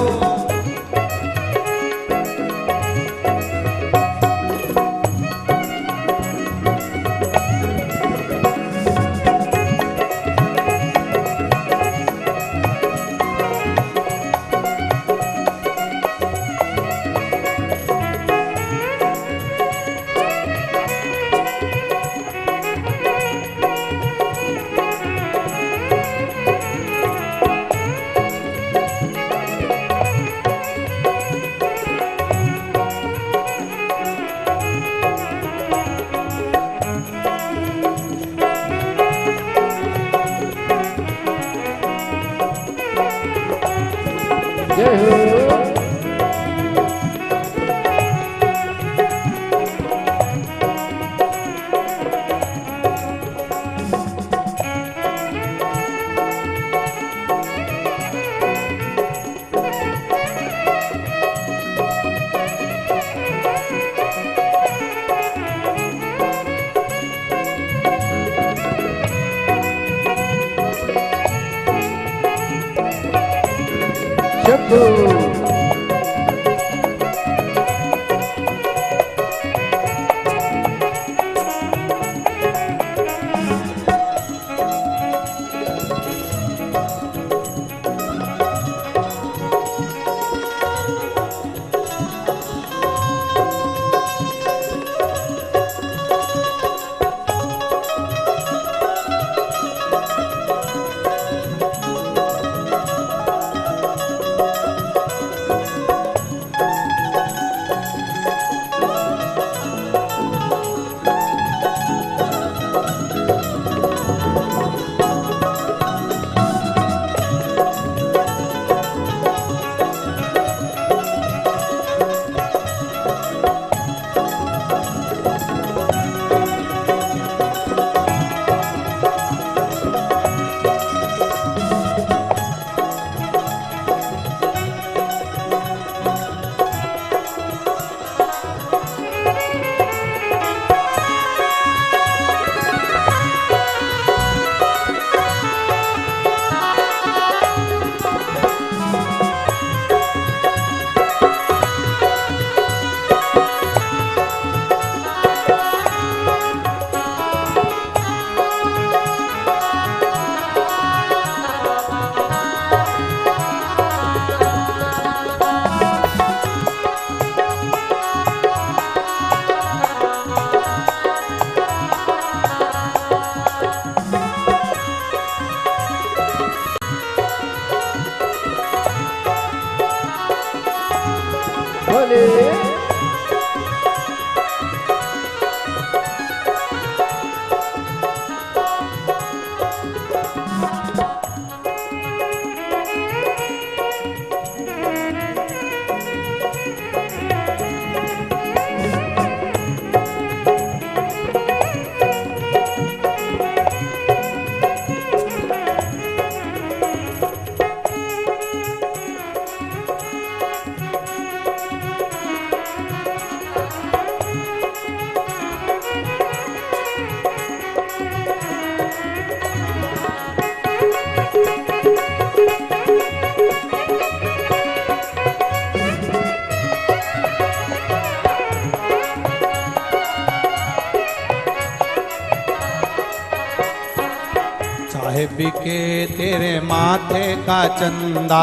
बिके तेरे माथे का चंदा,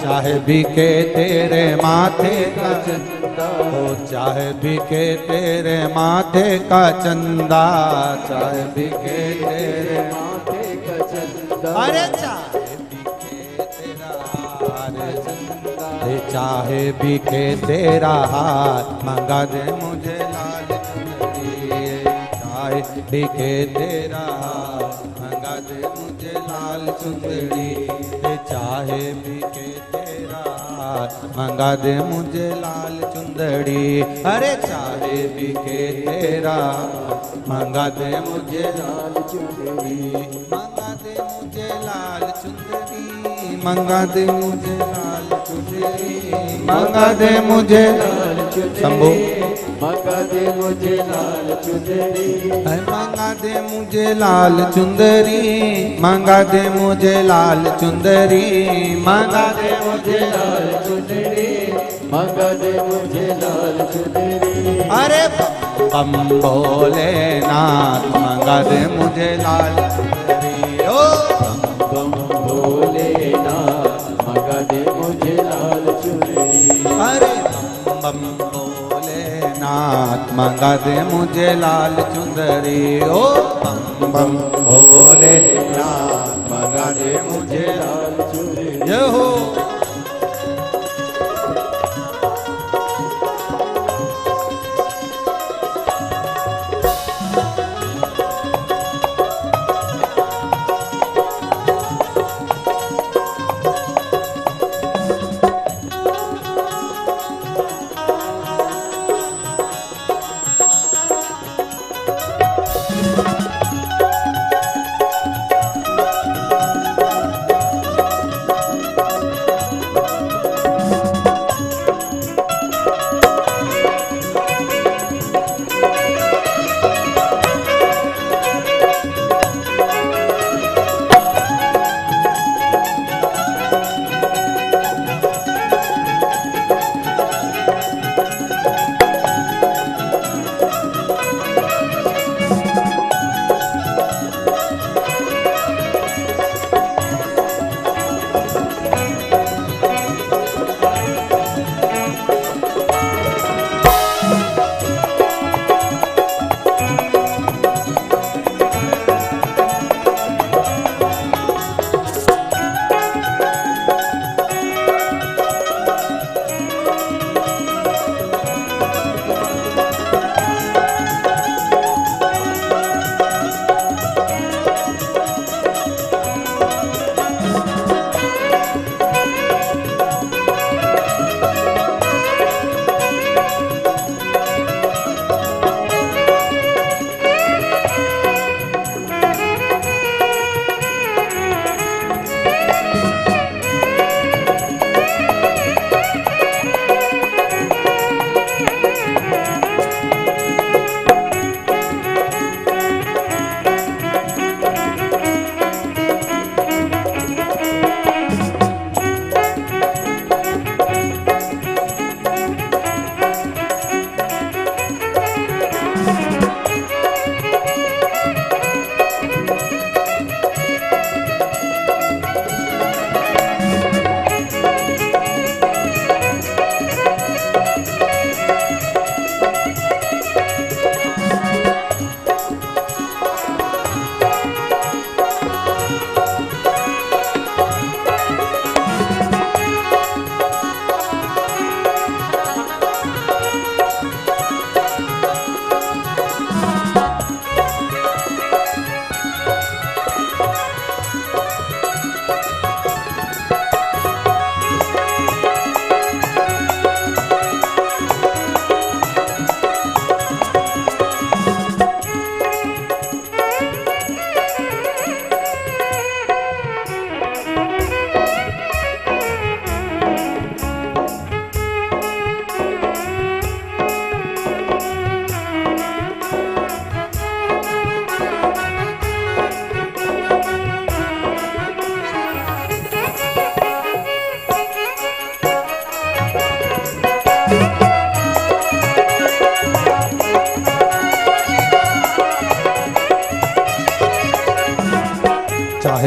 चाहे बिके तेरे माथे का चंदा, हो चाहे बिके तेरे माथे का चंदा, चाहे बिके तेरे माथे का चंदा, अरे चाहे बिके तेरा हार चंदा, चाहे बिके तेरा हाथ, मंगा दे मुझे लाल चुनरी, चाहे बिके तेरा हाथ, मंगा दे मुझे लाल चुनरी, चाहे बिके तेरा हाथ, मंगा दे मुझे लाल चुंदड़ी, अरे चाहे बिके तेरा, मंगा दे मुझे लाल चुंदड़ी, मंगा दे मुझे लाल चुंदड़ी, मंगा दे मुझे लाल चुंदड़ी, मंगा दे मुझे लाल चुंदड़ी, शंभू मंगा दे मुझे लाल चुंदड़ी, मंगा दे मुझे लाल चुंदड़ी, मंगा दे मुझे लाल चुंदड़ी, मंगा दे मुझे लाल चुंदड़ी, मंगा दे मुझे लाल चुंदड़ी, अरे बम भोलेनाथ, मंगा दे मुझे लाल चुंदड़ी, ओ बम भोलेनाथ, मंगा दे मुझे लाल चुंदड़ी, अरे बम भोलेनाथ, मंगा दे मुझे लाल चुंदड़ी, ओ बम भोलेनाथ, मंगा दे मुझे लाल चुंदड़ी, जय हो।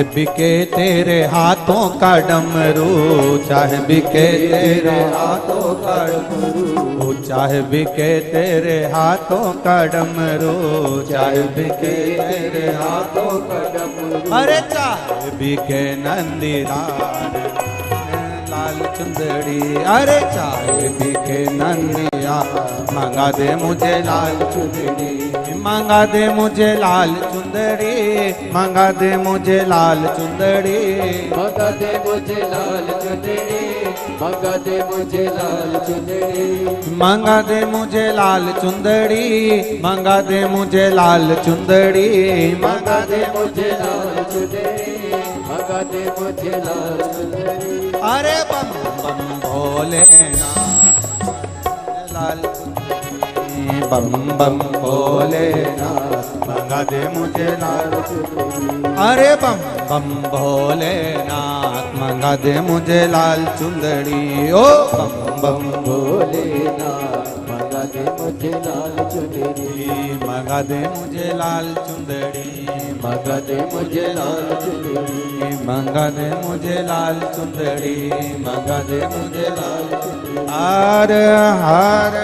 चाहे बिके तेरे हाथों का डमरू, चाहे बिके तेरे हाथों का डमरू, चाहे बिके तेरे हाथों का डमरू, चाहे बिके तेरे हाथों का डमरू, अरे चाहे बिके नंदीदार लाल चुंदड़ी, अरे चाहे बिके नंदिया मंगा दे मुझे लाल चुंदड़ी, मंगा दे मुझे लाल चुंदड़ी, मंगा दे मुझे लाल चुंदड़ी, मंगा दे मुझे लाल चुंदड़ी, मंगा दे मुझे लाल चुंदड़ी, मंगा दे मुझे लाल चुंदड़ी, मंगा दे मुझे लाल चुंदड़ी, मंगा दे मुझे लाल चुंदड़ी, मंगा दे मुझे लाल चुंदड़ी, अरे बम बम भोलेनाथ लाल चुंदड़ी, बम बम भोलेनाथ मंगा दे मुझे लाल चुंदड़ी, अरे बम बम भोलेनाथ मंगा दे मुझे लाल चुंदड़ी, ओ बम बम भोलेनाथ मंगा दे मुझे लाल चुंदड़ी, मंगा दे मुझे लाल चुंदड़ी, मंगा दे मुझे लाल चुंदड़ी, मंगा दे मुझे लाल चुंदड़ी, मंगा दे मुझे लाल चुंदड़ी, हर हर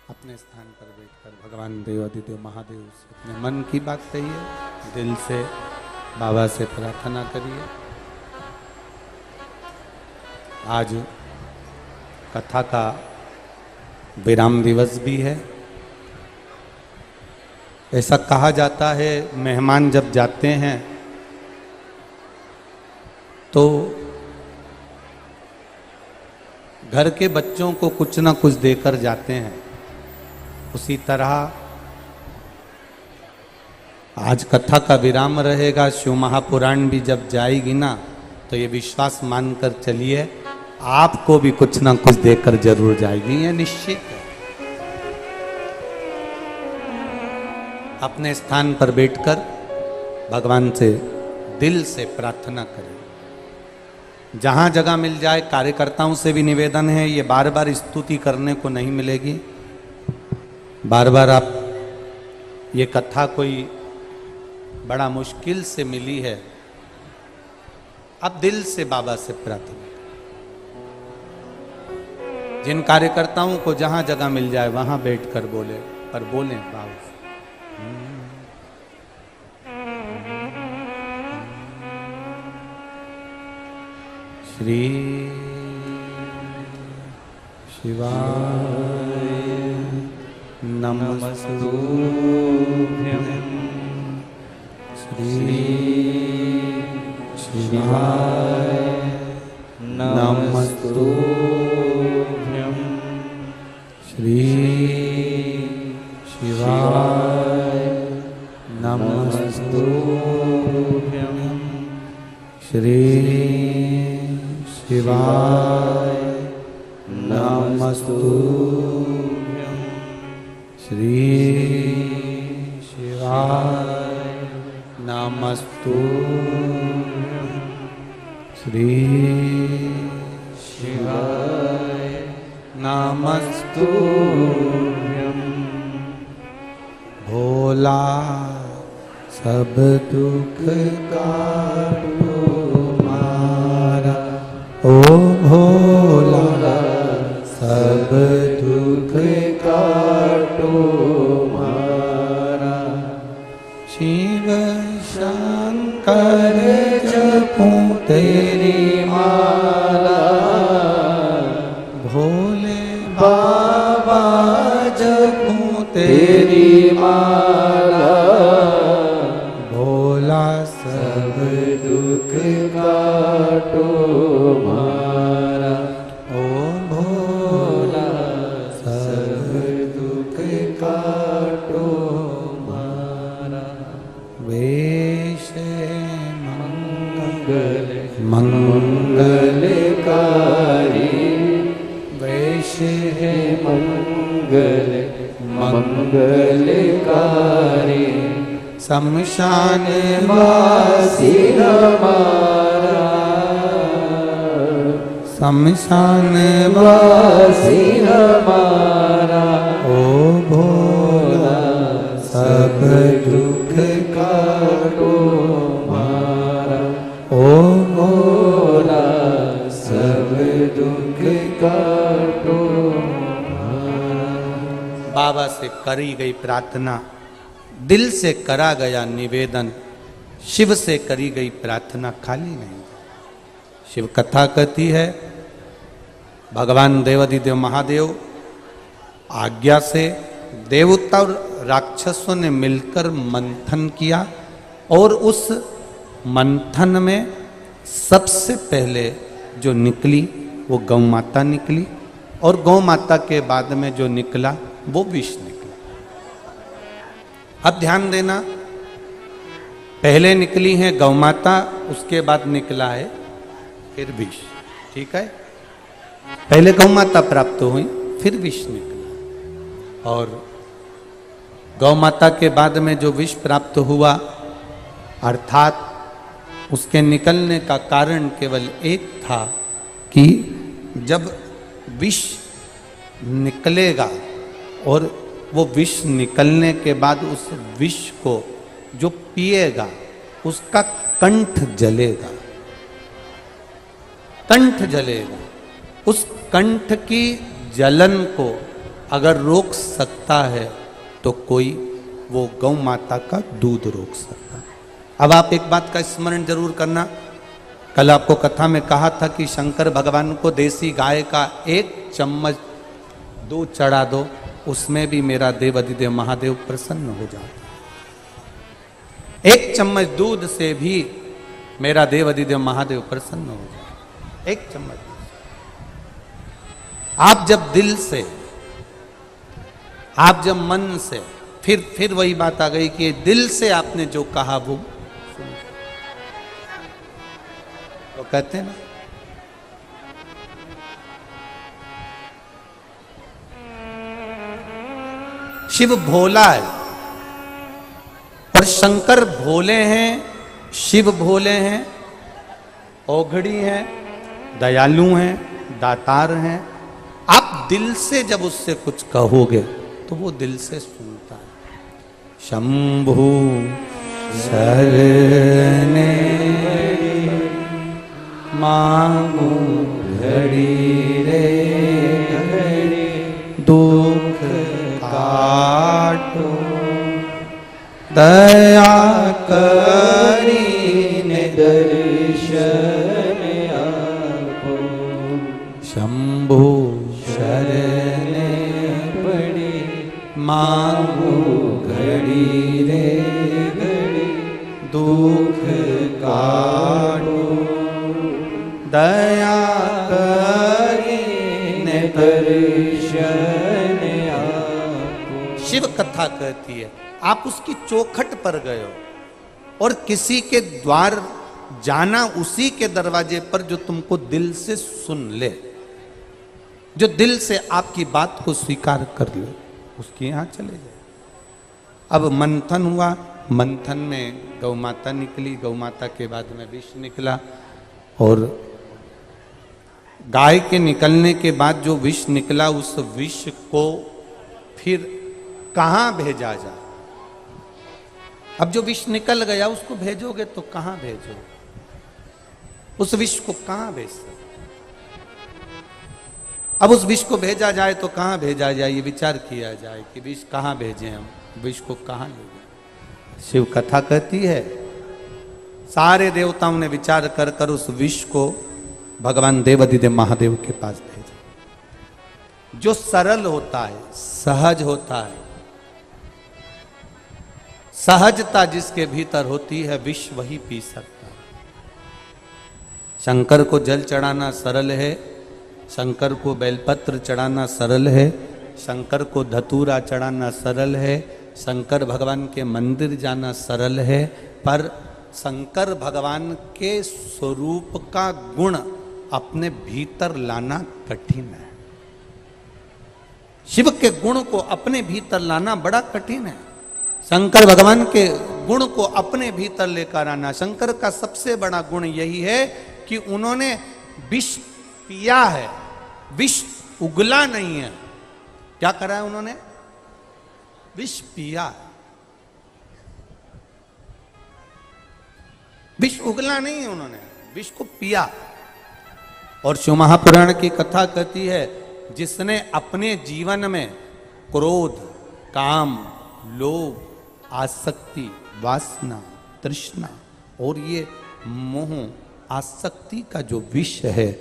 अपने स्थान पर बैठकर भगवान देवादिदेव महादेव से अपने मन की बात कहिए, दिल से बाबा से प्रार्थना करिए। आज कथा का विराम दिवस भी है। ऐसा कहा जाता है मेहमान जब जाते हैं तो घर के बच्चों को कुछ ना कुछ देकर जाते हैं, उसी तरह आज कथा का विराम रहेगा। शिव महापुराण भी जब जाएगी ना तो ये विश्वास मानकर चलिए आपको भी कुछ ना कुछ देकर जरूर जाएगी, ये निश्चित है। अपने स्थान पर बैठकर भगवान से दिल से प्रार्थना करें। जहां जगह मिल जाए, कार्यकर्ताओं से भी निवेदन है, ये बार बार स्तुति करने को नहीं मिलेगी। बार बार आप ये कथा कोई बड़ा मुश्किल से मिली है, अब दिल से बाबा से प्रार्थना। जिन कार्यकर्ताओं को जहां जगह मिल जाए वहां बैठकर बोले, पर बोले बाबा श्री शिवाय नमस्तुभ्यं, श्री शिवाय नमस्तुभ्यं, श्री शिवाय नमस्तुभ्यं, श्री शिवाय नमस्तुभ्यं, श्री शिवाय नमस्तुभ्यं, श्री शिवाय नमस्तुभ्यं। भोला सब दुख काटो मारा, ओ भोला सब दुख काटो मारा, शिव शंकर जपूं तेरी माला, भोले बाबा जपूं तेरी माला, भोला सब दुख काटो मारा, ओ भोला सब दुख काटो मारा। वेश मंगल मंगलकारी, वेश है मंगल मंगलकारी, शमशान वासी हमारा, शमशान वासी हमारा, ओ करी गई प्रार्थना, दिल से करा गया निवेदन, शिव से करी गई प्रार्थना खाली नहीं। शिव कथा कहती है भगवान देवाधिदेव महादेव आज्ञा से देवता और राक्षसों ने मिलकर मंथन किया और उस मंथन में सबसे पहले जो निकली वो गौ माता निकली और गौ माता के बाद में जो निकला वो विष निकला। अब ध्यान देना, पहले निकली है गौ माता, उसके बाद निकला है फिर विष। ठीक है, पहले गौ माता प्राप्त हुई फिर विष निकला और गौ माता के बाद में जो विष प्राप्त हुआ अर्थात उसके निकलने का कारण केवल एक था कि जब विष निकलेगा और वो विष निकलने के बाद उस विष को जो पिएगा उसका कंठ जलेगा, कंठ जलेगा। उस कंठ की जलन को अगर रोक सकता है तो कोई वो गौ माता का दूध रोक सकता है। अब आप एक बात का स्मरण जरूर करना, कल आपको कथा में कहा था कि शंकर भगवान को देसी गाय का 1 चम्मच दूध चढ़ा दो, उसमें भी मेरा देवाधिदेव महादेव प्रसन्न हो जाता। 1 चम्मच दूध से भी मेरा देवाधिदेव महादेव प्रसन्न हो जाता। 1 चम्मच दूध। आप जब दिल से, आप जब मन से, फिर वही बात आ गई कि दिल से आपने जो कहा वो तो कहते हैं ना, शिव भोला है और शंकर भोले हैं, शिव भोले हैं, औघड़ी हैं, दयालु हैं, दातार हैं। आप दिल से जब उससे कुछ कहोगे तो वो दिल से सुनता है। शंभु शरणे मांगू घड़ी रे घड़ी, दुख काटो दया करीने दर्शन आपो। शंभु शरणे पड़ी मांगू घड़ी रे घड़ी, दुख काटो दया करीने दर्शन आपो। शिव कथा कहती है आप उसकी चौखट पर गए हो और किसी के द्वार जाना, उसी के दरवाजे पर जो तुमको दिल से सुन ले, जो दिल से आपकी बात को स्वीकार कर ले, उसके यहां चले जाए। अब मंथन हुआ, मंथन में गौ माता निकली, गौ माता के बाद में विष निकला और गाय के निकलने के बाद जो विष निकला उस विष को फिर कहां भेजा जाए। अब जो विष निकल गया उसको भेजोगे तो कहां भेजोगे, उस विष को कहां भेज सकते। अब उस विष को भेजा जाए तो कहां भेजा जाए, ये विचार किया जाए कि विष कहां भेजें, हम विष को कहां ले जाए। शिव कथा कहती है सारे देवताओं ने विचार कर कर उस विष को भगवान देवाधिदेव महादेव के पास भेजा। जो सरल होता है, सहज होता है, सहजता जिसके भीतर होती है, विष वही पी सकता है। शंकर को जल चढ़ाना सरल है, शंकर को बेलपत्र चढ़ाना सरल है, शंकर को धतूरा चढ़ाना सरल है, शंकर भगवान के मंदिर जाना सरल है, पर शंकर भगवान के स्वरूप का गुण अपने भीतर लाना कठिन है। शिव के गुण को अपने भीतर लाना बड़ा कठिन है। शंकर भगवान के गुण को अपने भीतर लेकर आना, शंकर का सबसे बड़ा गुण यही है कि उन्होंने विष पिया है, विष उगला नहीं है। क्या करा है उन्होंने? विष पिया है, विष उगला नहीं है, उन्होंने विष को पिया। और शिव महापुराण की कथा कहती है जिसने अपने जीवन में क्रोध, काम, लोभ, आसक्ति, वासना, तृष्णा और ये मोह आसक्ति का जो विष है,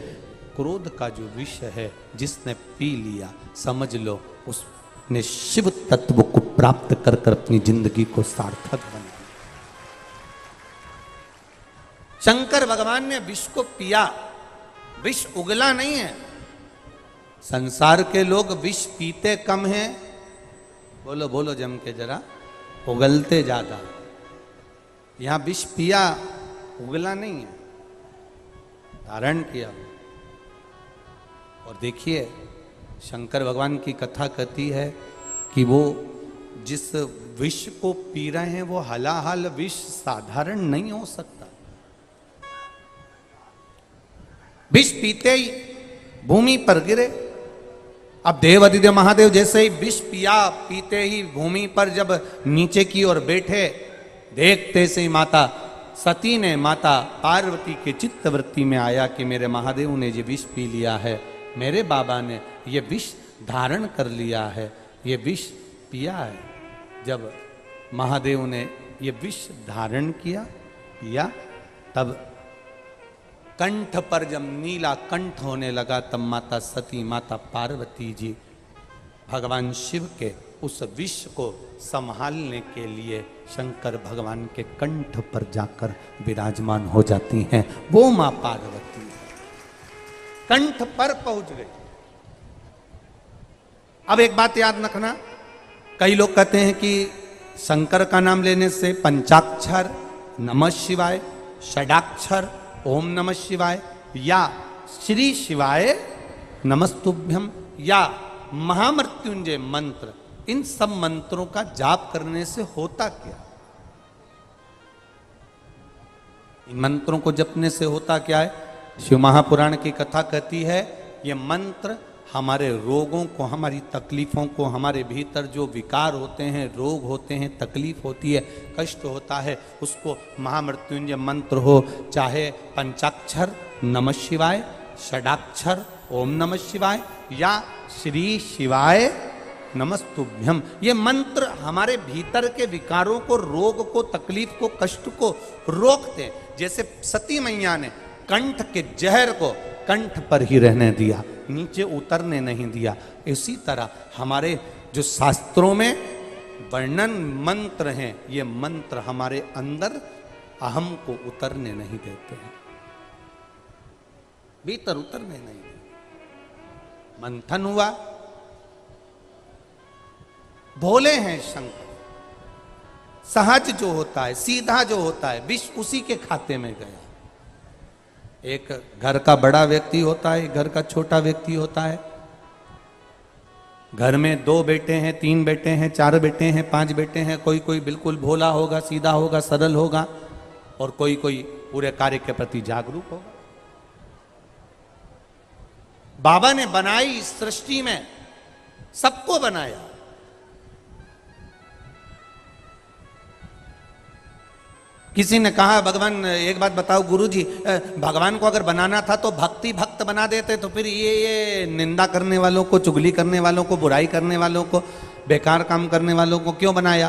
क्रोध का जो विष है, जिसने पी लिया, समझ लो उसने शिव तत्व को प्राप्त कर कर अपनी जिंदगी को सार्थक बना। शंकर भगवान ने विष को पिया, विष उगला नहीं है। संसार के लोग विष पीते कम हैं, बोलो बोलो जम के जरा, उगलते ज्यादा। यहां विष पिया, उगला नहीं है, धारण किया। और देखिए शंकर भगवान की कथा कहती है कि वो जिस विष को पी रहे हैं वो हलाहल विष साधारण नहीं हो सकता। विष पीते ही भूमि पर गिरे। अब देवादिदेव महादेव जैसे ही विष पिया, पीते ही भूमि पर जब नीचे की ओर बैठे, देखते से ही माता सती ने, माता पार्वती के चित्तवृत्ति में आया कि मेरे महादेव ने ये विष पी लिया है, मेरे बाबा ने ये विष धारण कर लिया है, ये विष पिया है। जब महादेव ने ये विष धारण किया, पिया, तब कंठ पर जब नीला कंठ होने लगा, तब माता सती, माता पार्वती जी भगवान शिव के उस विष को संभालने के लिए शंकर भगवान के कंठ पर जाकर विराजमान हो जाती हैं। वो मां पार्वती कंठ पर पहुंच गई। अब एक बात याद रखना, कई लोग कहते हैं कि शंकर का नाम लेने से पंचाक्षर नमः शिवाय, षडाक्षर ओम नमः शिवाय, या श्री शिवाय नमस्तुभ्यम, या महामृत्युंजय मंत्र, इन सब मंत्रों का जाप करने से होता क्या? इन मंत्रों को जपने से होता क्या है? शिव महापुराण की कथा कहती है ये मंत्र हमारे रोगों को, हमारी तकलीफों को, हमारे भीतर जो विकार होते हैं, रोग होते हैं, तकलीफ होती है, कष्ट होता है, उसको महामृत्युंजय मंत्र हो, चाहे पंचाक्षर नमः शिवाय, षडाक्षर ओम नमः शिवाय, या श्री शिवाय नमस्तुभ्यम, ये मंत्र हमारे भीतर के विकारों को, रोग को, तकलीफ को, कष्ट को रोकते हैं। जैसे सती मैया ने कंठ के जहर को कंठ पर ही रहने दिया, नीचे उतरने नहीं दिया। इसी तरह हमारे जो शास्त्रों में वर्णन मंत्र हैं, ये मंत्र हमारे अंदर अहम को उतरने नहीं देते हैं, भीतर उतरने नहीं देते। मंथन हुआ, भोले हैं शंकर, सहज जो होता है, सीधा जो होता है, विष उसी के खाते में गया। एक घर का बड़ा व्यक्ति होता है, घर का छोटा व्यक्ति होता है। घर में 2 बेटे हैं, 3 बेटे हैं, 4 बेटे हैं, 5 बेटे हैं। कोई कोई बिल्कुल भोला होगा, सीधा होगा, सरल होगा, और कोई कोई पूरे कार्य के प्रति जागरूक होगा। बाबा ने बनाई इस सृष्टि में, सबको बनाया। किसी ने कहा भगवान, एक बात बताओ गुरुजी, भगवान को अगर बनाना था तो भक्ति भक्त बना देते, तो फिर ये निंदा करने वालों को, चुगली करने वालों को, बुराई करने वालों को, बेकार काम करने वालों को क्यों बनाया?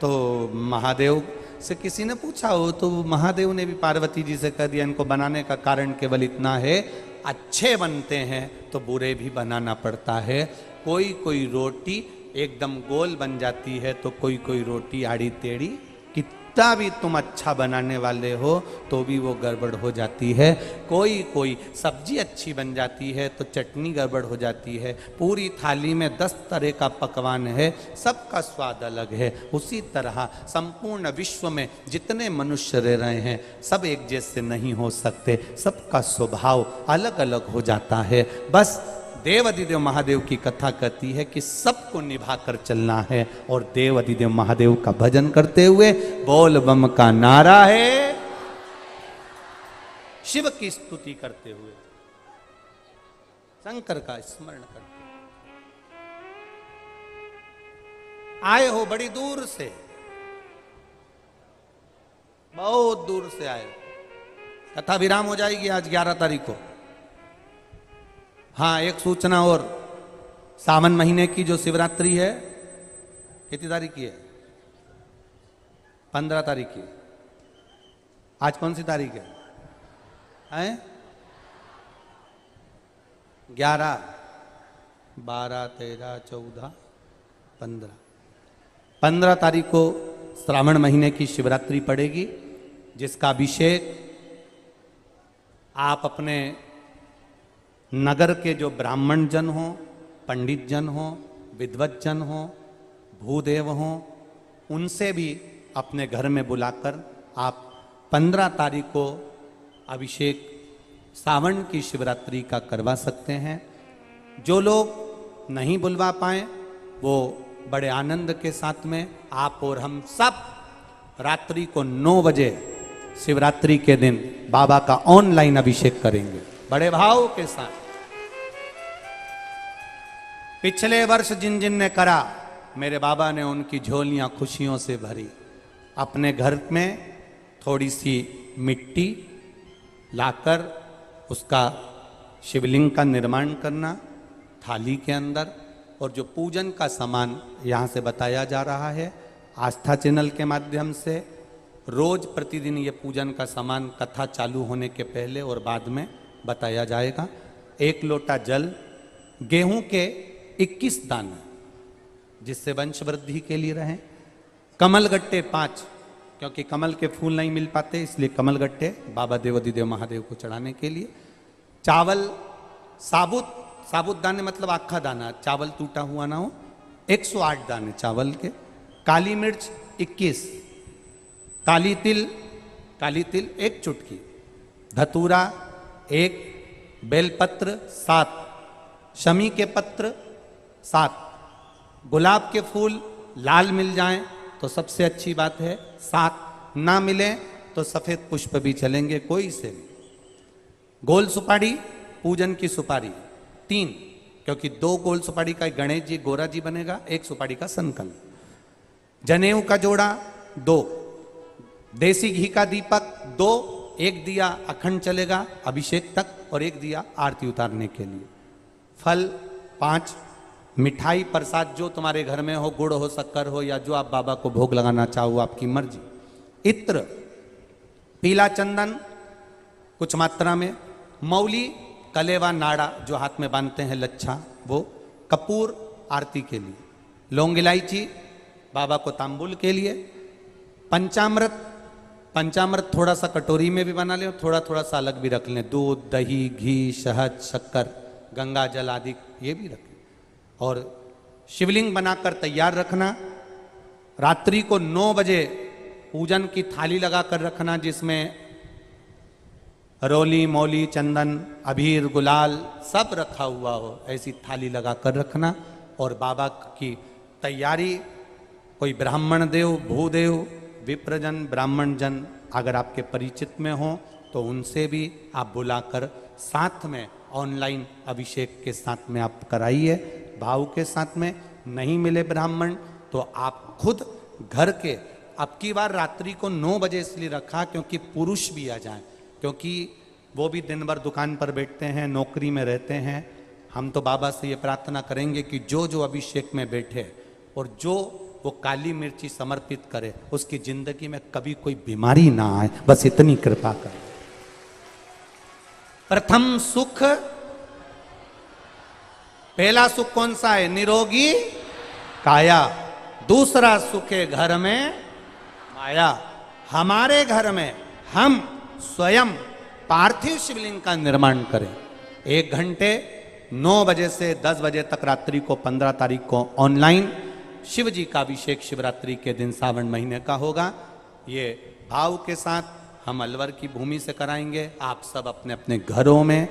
तो महादेव से किसी ने पूछा हो, तो महादेव ने भी पार्वती जी से कह दिया, इनको बनाने का कारण केवल इतना है, अच्छे बनते हैं तो बुरे भी बनाना पड़ता है। कोई कोई रोटी एकदम गोल बन जाती है, तो कोई कोई रोटी आड़ी टेढ़ी, कितना भी तुम अच्छा बनाने वाले हो तो भी वो गड़बड़ हो जाती है। कोई कोई सब्जी अच्छी बन जाती है तो चटनी गड़बड़ हो जाती है। पूरी थाली में 10 तरह का पकवान है, सबका स्वाद अलग है। उसी तरह संपूर्ण विश्व में जितने मनुष्य रह रहे हैं, सब एक जैसे नहीं हो सकते, सबका स्वभाव अलग अलग हो जाता है। बस देवादिदेव महादेव की कथा कहती है कि सबको निभा कर चलना है, और देवादिदेव महादेव का भजन करते हुए बोल बम का नारा है, शिव की स्तुति करते हुए, शंकर का स्मरण करते हुए। आए हो बड़ी दूर से, बहुत दूर से आए। कथा विराम हो जाएगी आज 11 तारीख को। हाँ, एक सूचना और, सावन महीने की जो शिवरात्रि है कितनी तारीख की है? 15 तारीख की। आज कौन सी तारीख है? 11, 12, 13, 14, 15 तारीख को श्रावण महीने की शिवरात्रि पड़ेगी, जिसका अभिषेक आप अपने नगर के जो ब्राह्मण जन हो, पंडित जन हो, विद्वत जन हो, भूदेव हो, उनसे भी अपने घर में बुलाकर आप 15 तारीख को अभिषेक सावन की शिवरात्रि का करवा सकते हैं। जो लोग नहीं बुलवा पाए वो बड़े आनंद के साथ में आप और हम सब रात्रि को 9 बजे शिवरात्रि के दिन बाबा का ऑनलाइन अभिषेक करेंगे बड़े भाव के साथ। पिछले वर्ष जिन जिन ने करा, मेरे बाबा ने उनकी झोलियां खुशियों से भरी। अपने घर में थोड़ी सी मिट्टी लाकर उसका शिवलिंग का निर्माण करना थाली के अंदर, और जो पूजन का सामान यहाँ से बताया जा रहा है आस्था चैनल के माध्यम से, रोज प्रतिदिन ये पूजन का सामान कथा चालू होने के पहले और बाद में बताया जाएगा। 1 लोटा जल, गेहूं के 21 दाने जिससे वंश वृद्धि के लिए रहें, कमल गट्टे 5, क्योंकि कमल के फूल नहीं मिल पाते इसलिए कमल गट्टे बाबा देवाधिदेव महादेव को चढ़ाने के लिए, चावल साबुत दाने मतलब आखा दाना, चावल टूटा हुआ ना हो, 108 दाने चावल के, काली मिर्च 21, काली तिल 1 चुटकी, धतूरा 1, बेलपत्र 7, शमी के पत्र 7, गुलाब के फूल लाल मिल जाएं तो सबसे अच्छी बात है 7, ना मिले तो सफेद पुष्प भी चलेंगे कोई से भी। गोल सुपारी, पूजन की सुपारी 3, क्योंकि 2 गोल सुपारी का गणेश जी गोरा जी बनेगा, 1 सुपारी का संकल्प, जनेऊ का जोड़ा 2, देसी घी का दीपक 2, 1 दिया अखंड चलेगा अभिषेक तक और 1 दिया आरती उतारने के लिए, फल 5, मिठाई प्रसाद जो तुम्हारे घर में हो, गुड़ हो, शक्कर हो, या जो आप बाबा को भोग लगाना चाहो आपकी मर्जी, इत्र, पीला चंदन कुछ मात्रा में, मौली, कलेवा नाड़ा जो हाथ में बांधते हैं लच्छा वो, कपूर आरती के लिए, लौंग इलायची बाबा को तांबुल के लिए, पंचामृत थोड़ा सा कटोरी में भी बना लें, थोड़ा थोड़ा सा अलग भी रख लें, दूध, दही, घी, शहद, शक्कर, गंगा जल आदि ये भी रखें, और शिवलिंग बनाकर तैयार रखना। रात्रि को 9 बजे पूजन की थाली लगाकर रखना, जिसमें रोली, मौली, चंदन, अबीर, गुलाल सब रखा हुआ हो, ऐसी थाली लगाकर रखना। और बाबा की तैयारी, कोई ब्राह्मण देव, भूदेव, विप्रजन, ब्राह्मण जन अगर आपके परिचित में हो तो उनसे भी आप बुलाकर साथ में ऑनलाइन अभिषेक के साथ में आप कराइए भाव के साथ में। नहीं मिले ब्राह्मण तो आप खुद घर के, अब की बार रात्रि को 9 बजे इसलिए रखा क्योंकि पुरुष भी आ जाएं, क्योंकि वो भी दिन भर दुकान पर बैठते हैं, नौकरी में रहते हैं। हम तो बाबा से ये प्रार्थना करेंगे कि जो जो अभिषेक में बैठे और जो वो काली मिर्ची समर्पित करे उसकी जिंदगी में कभी कोई बीमारी ना आए, बस इतनी कृपा करें। प्रथम सुख, पहला सुख कौन सा है? निरोगी काया। दूसरा सुख है घर में माया। हमारे घर में हम स्वयं पार्थिव शिवलिंग का निर्माण करें। 1 घंटे 9 बजे से 10 बजे तक रात्रि को 15 तारीख को ऑनलाइन शिव जी का अभिषेक शिवरात्रि के दिन सावन महीने का होगा। ये भाव के साथ हम अलवर की भूमि से कराएंगे। आप सब अपने अपने घरों में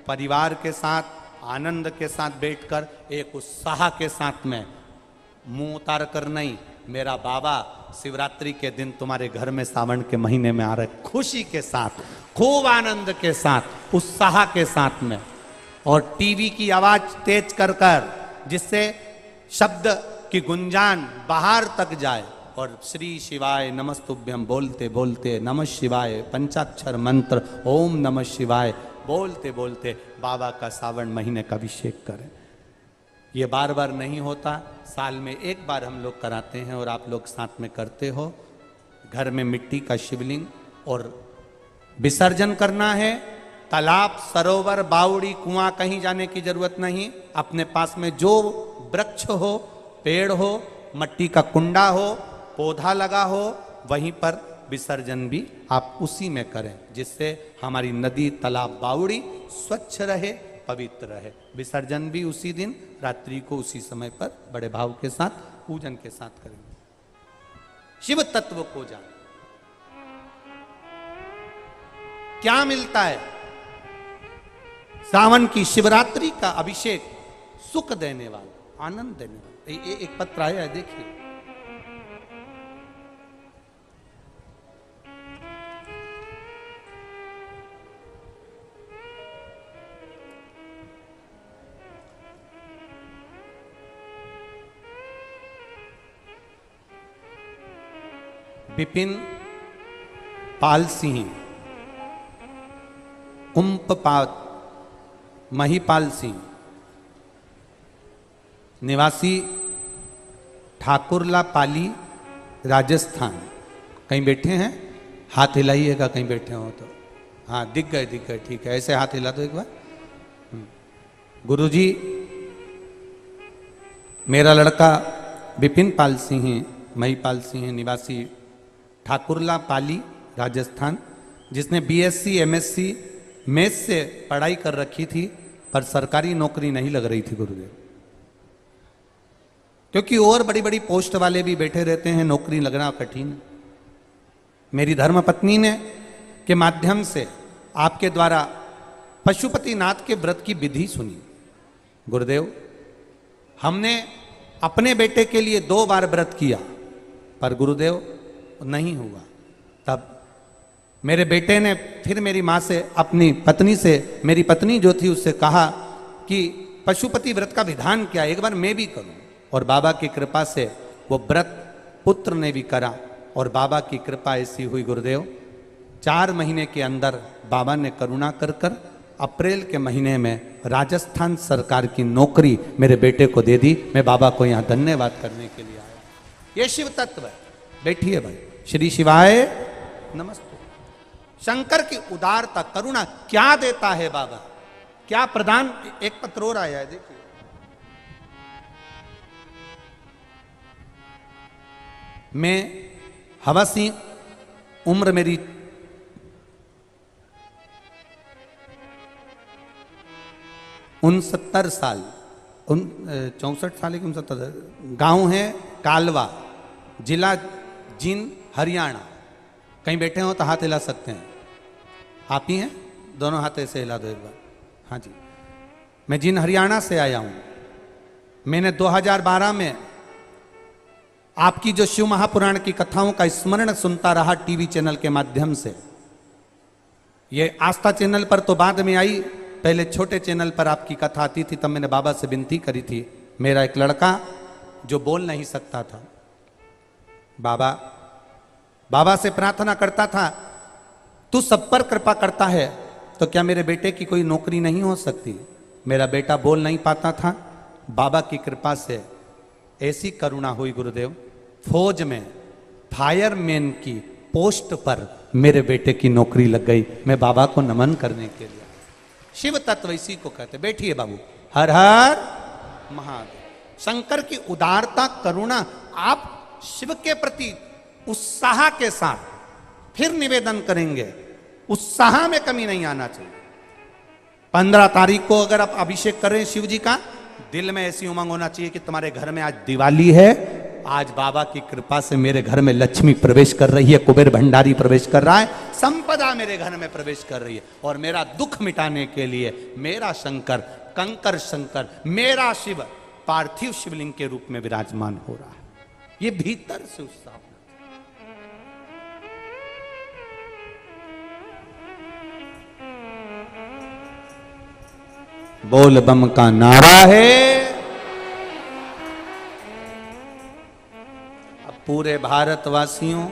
परिवार के साथ आनंद के साथ बैठकर एक उत्साह के साथ में, मुंह उतार कर नहीं, मेरा बाबा शिवरात्रि के दिन तुम्हारे घर में सावन के महीने में आ रहे, खुशी के साथ, खूब आनंद के साथ, उत्साह के साथ में, और टीवी की आवाज तेज कर कर जिससे शब्द की गुंजान बाहर तक जाए, और श्री शिवाय नमस्तुभ्यम बोलते बोलते, नमः शिवाय पंचाक्षर मंत्र ओम नमः शिवाय बोलते बोलते बाबा का सावन महीने का अभिषेक करें। ये बार बार नहीं होता, साल में एक बार हम लोग कराते हैं और आप लोग साथ में करते हो। घर में मिट्टी का शिवलिंग और विसर्जन करना है। तालाब, सरोवर, बावड़ी, कुआं कहीं जाने की जरूरत नहीं। अपने पास में जो वृक्ष हो, पेड़ हो, मट्टी का कुंडा हो, पौधा लगा हो, वहीं पर विसर्जन भी आप उसी में करें, जिससे हमारी नदी, तालाब, बावड़ी स्वच्छ रहे, पवित्र रहे। विसर्जन भी उसी दिन रात्रि को उसी समय पर बड़े भाव के साथ, पूजन के साथ करेंगे। शिव तत्व को जान क्या मिलता है? सावन की शिवरात्रि का अभिषेक सुख देने वाला, आनंद देने वाला। एक पत्र आया है, देखिए। विपिन पाल सिंह, उम्पपात महिपाल सिंह, निवासी ठाकुरला पाली, राजस्थान। कहीं बैठे हैं? हाथ हिलाइएगा कहीं बैठे हो तो। हाँ, दिख गए, दिख गए, ठीक है। ऐसे हाथ हिला दो एक बार। गुरुजी, मेरा लड़का विपिन पाल सिंह, महिपाल सिंह, निवासी ठाकुरला पाली, राजस्थान, जिसने बीएससी एमएससी मैथ से पढ़ाई कर रखी थी, पर सरकारी नौकरी नहीं लग रही थी गुरुदेव। क्योंकि और बड़ी बड़ी पोस्ट वाले भी बैठे रहते हैं, नौकरी लगना कठिन। मेरी धर्मपत्नी ने के माध्यम से आपके द्वारा पशुपतिनाथ के व्रत की विधि सुनी। गुरुदेव, हमने अपने बेटे के लिए 2 बार व्रत किया, पर गुरुदेव नहीं हुआ। तब मेरे बेटे ने फिर मेरी माँ से, अपनी पत्नी से, मेरी पत्नी जो थी उससे कहा कि पशुपति व्रत का विधान क्या है, एक बार मैं भी करूं। और बाबा की कृपा से वो व्रत पुत्र ने भी करा, और बाबा की कृपा ऐसी हुई गुरुदेव, 4 महीने के अंदर बाबा ने करुणा कर कर अप्रैल के महीने में राजस्थान सरकार की नौकरी मेरे बेटे को दे दी। मैं बाबा को यहाँ धन्यवाद करने के लिए आया। ये शिव तत्व है। बैठिए भाई। श्री शिवाय नमस्ते। शंकर की उदारता, करुणा क्या देता है बाबा, क्या प्रदान। एक पत्र और आया है, देखिए। मैं हवासी, उम्र मेरी 69 साल, 64 साल की 69। गांव है कालवा, जिला जींद, हरियाणा। कहीं बैठे हो तो हाथ हिला सकते हैं। आप ही हैं? दोनों हाथ ऐसे हिला दो एक बार। हाँ जी। मैं जींद हरियाणा से आया हूं। मैंने 2012 में आपकी जो शिव महापुराण की कथाओं का स्मरण सुनता रहा टीवी चैनल के माध्यम से। ये आस्था चैनल पर तो बाद में आई, पहले छोटे चैनल पर आपकी कथा आती थी। तब मैंने बाबा से विनती करी थी। मेरा एक लड़का जो बोल नहीं सकता था, बाबा से प्रार्थना करता था, तू सब पर कृपा करता है तो क्या मेरे बेटे की कोई नौकरी नहीं हो सकती। मेरा बेटा बोल नहीं पाता था। बाबा की कृपा से ऐसी करुणा हुई गुरुदेव, फौज में फायरमैन की पोस्ट पर मेरे बेटे की नौकरी लग गई। मैं बाबा को नमन करने के लिए। शिव तत्व इसी को कहते। बैठिए बाबू। हर हर महादेव। शंकर की उदारता, करुणा, आप शिव के प्रति उत्साह के साथ फिर निवेदन करेंगे, उत्साह में कमी नहीं आना चाहिए। 15 तारीख को अगर आप अभिषेक करें शिव जी का, दिल में ऐसी उमंग होना चाहिए कि तुम्हारे घर में आज दिवाली है, आज बाबा की कृपा से मेरे घर में लक्ष्मी प्रवेश कर रही है, कुबेर भंडारी प्रवेश कर रहा है, संपदा मेरे घर में प्रवेश कर रही है, और मेरा दुख मिटाने के लिए मेरा शंकर, कंकर शंकर, मेरा शिव पार्थिव शिवलिंग के रूप में विराजमान हो रहा है। ये भीतर से उत्साह। बोल बम का नारा है। अब पूरे भारतवासियों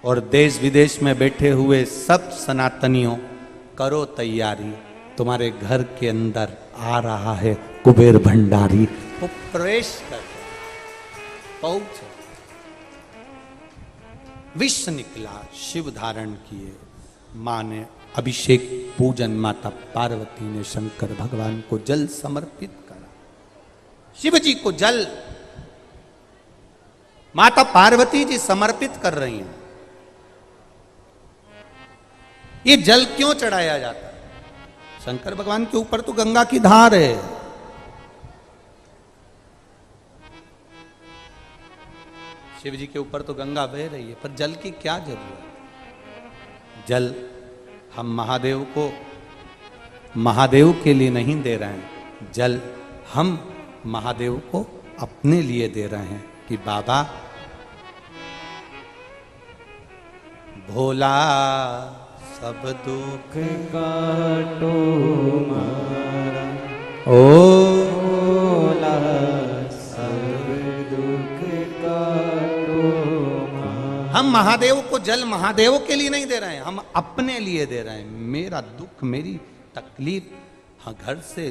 और देश विदेश में बैठे हुए सब सनातनियों, करो तैयारी। तुम्हारे घर के अंदर आ रहा है कुबेर भंडारी। वो प्रवेश कर पहुंचे, विष निकला, शिव धारण किए। मां ने अभिषेक पूजन, माता पार्वती ने शंकर भगवान को जल समर्पित करा। शिव जी को जल माता पार्वती जी समर्पित कर रही हैं। ये जल क्यों चढ़ाया जाता है? शंकर भगवान के ऊपर तो गंगा की धार है। शिव जी के ऊपर तो गंगा बह रही है, पर जल की क्या जरूरत? जल हम महादेव को, महादेव के लिए नहीं दे रहे हैं, जल हम महादेव को अपने लिए दे रहे हैं कि बाबा भोला सब दुख काटो मारा, ओ भोला सब दुख काटो मारा। हम महादेव को जल महादेव के लिए नहीं दे रहे हैं, हम अपने लिए दे रहे हैं। मेरा दुख, मेरी तकलीफ, हाँ, घर से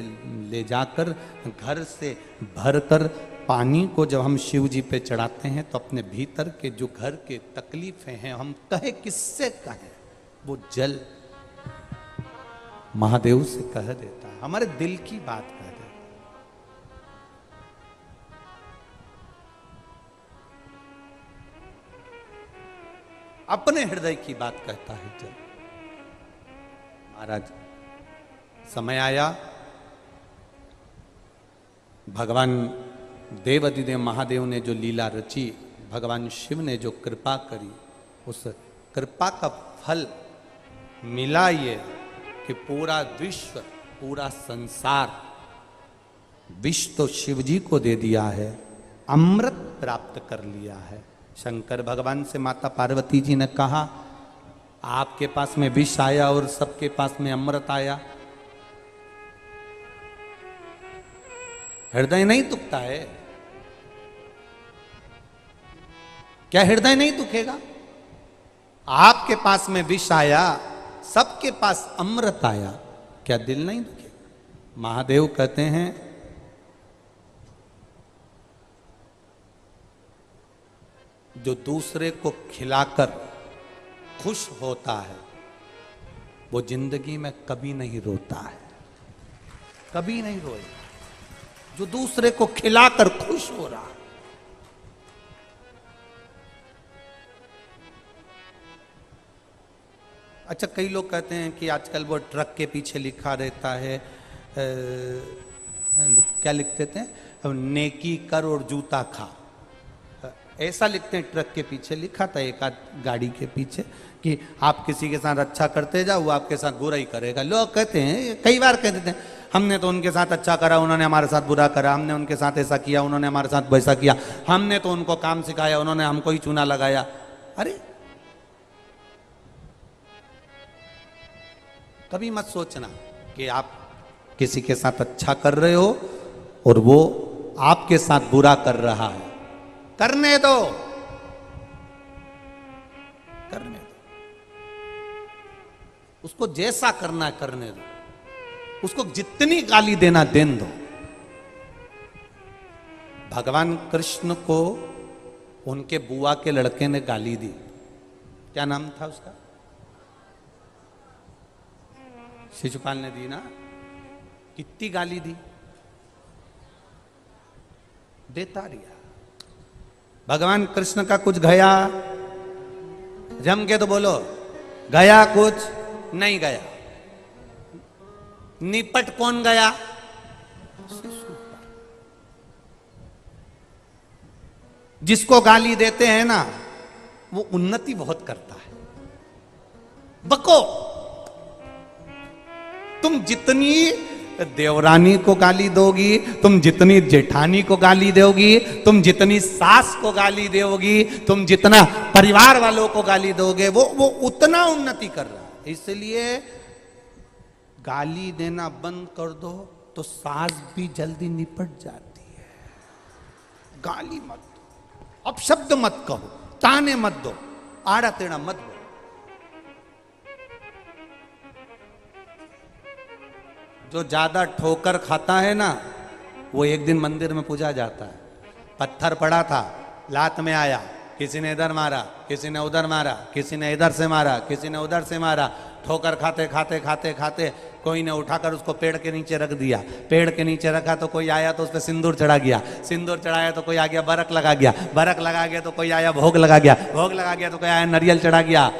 ले जाकर, घर से भरकर पानी को जब हम शिव जी पे चढ़ाते हैं तो अपने भीतर के जो घर के तकलीफें हैं, हम कहे किससे कहें, वो जल महादेव से कह देता है, हमारे दिल की बात कह देता है। अपने हृदय की बात कहता है जल। महाराज, समय आया, भगवान देवाधिदेव महादेव ने जो लीला रची, भगवान शिव ने जो कृपा करी, उस कृपा का फल मिला ये कि पूरा विश्व, पूरा संसार, विश्व तो शिव जी को दे दिया है, अमृत प्राप्त कर लिया है। शंकर भगवान से माता पार्वती जी ने कहा, आपके पास में विष आया और सबके पास में अमृत आया, हृदय नहीं दुखता है क्या? हृदय नहीं दुखेगा? आपके पास में विष आया, सबके पास अमृत आया, क्या दिल नहीं दुखेगा? महादेव कहते हैं जो दूसरे को खिलाकर खुश होता है वो जिंदगी में कभी नहीं रोता है, कभी नहीं रोएगा। जो दूसरे को खिलाकर खुश हो रहा है, अच्छा, कई लोग कहते हैं कि आजकल वो ट्रक के पीछे लिखा रहता है, क्या लिख देते हैं, नेकी कर और जूता खा, ऐसा लिखते हैं। ट्रक के पीछे लिखा था एक आध गाड़ी के पीछे कि आप किसी के साथ अच्छा करते जाओ, वो आपके साथ बुरा ही करेगा। लोग कहते हैं, कई बार कह देते हैं, हमने तो उनके साथ अच्छा करा, उन्होंने हमारे साथ बुरा करा, हमने उनके साथ ऐसा किया, उन्होंने हमारे साथ वैसा किया, हमने तो उनको काम सिखाया, उन्होंने हमको ही चूना लगाया। अरे कभी मत सोचना कि आप किसी के साथ अच्छा कर रहे हो और वो आपके साथ बुरा कर रहा है। करने दो, करने दो, उसको जैसा करना है करने दो, उसको जितनी गाली देना देन दो। भगवान कृष्ण को उनके बुआ के लड़के ने गाली दी, क्या नाम था उसका? शिशुपाल ने दी ना, कितनी गाली दी, देता रिया। भगवान कृष्ण का कुछ गया, जम के तो बोलो, गया कुछ नहीं गया। निपट कौन गया? जिसको गाली देते हैं ना, वो उन्नति बहुत करता है। बको, तुम जितनी देवरानी को गाली दोगी, तुम जितनी जेठानी को गाली दोगी, तुम जितनी सास को गाली दोगी, तुम जितना परिवार वालों को गाली दोगे, वो उतना उन्नति कर रहा है। इसलिए गाली देना बंद कर दो तो सास भी जल्दी निपट जाती है। गाली मत दो, अपशब्द मत कहो, ताने मत दो, आड़ा टेढ़ा मत दो। जो ज्यादा ठोकर खाता है ना, वो एक दिन मंदिर में पूजा जाता है। पत्थर पड़ा था, लात में आया, किसी ने इधर मारा, किसी ने उधर मारा, किसी ने इधर से मारा, किसी ने उधर से मारा, ठोकर खाते खाते खाते खाते कोई ने उठाकर उसको पेड़ के नीचे रख दिया। पेड़ के नीचे रखा तो कोई आया तो उस पर सिंदूर चढ़ा गया, सिंदूर चढ़ाया तो कोई आ गया बरक लगा गया, बरक लगा गया तो कोई आया भोग लगा गया, भोग लगा गया तो कोई आया नारियल चढ़ा गया।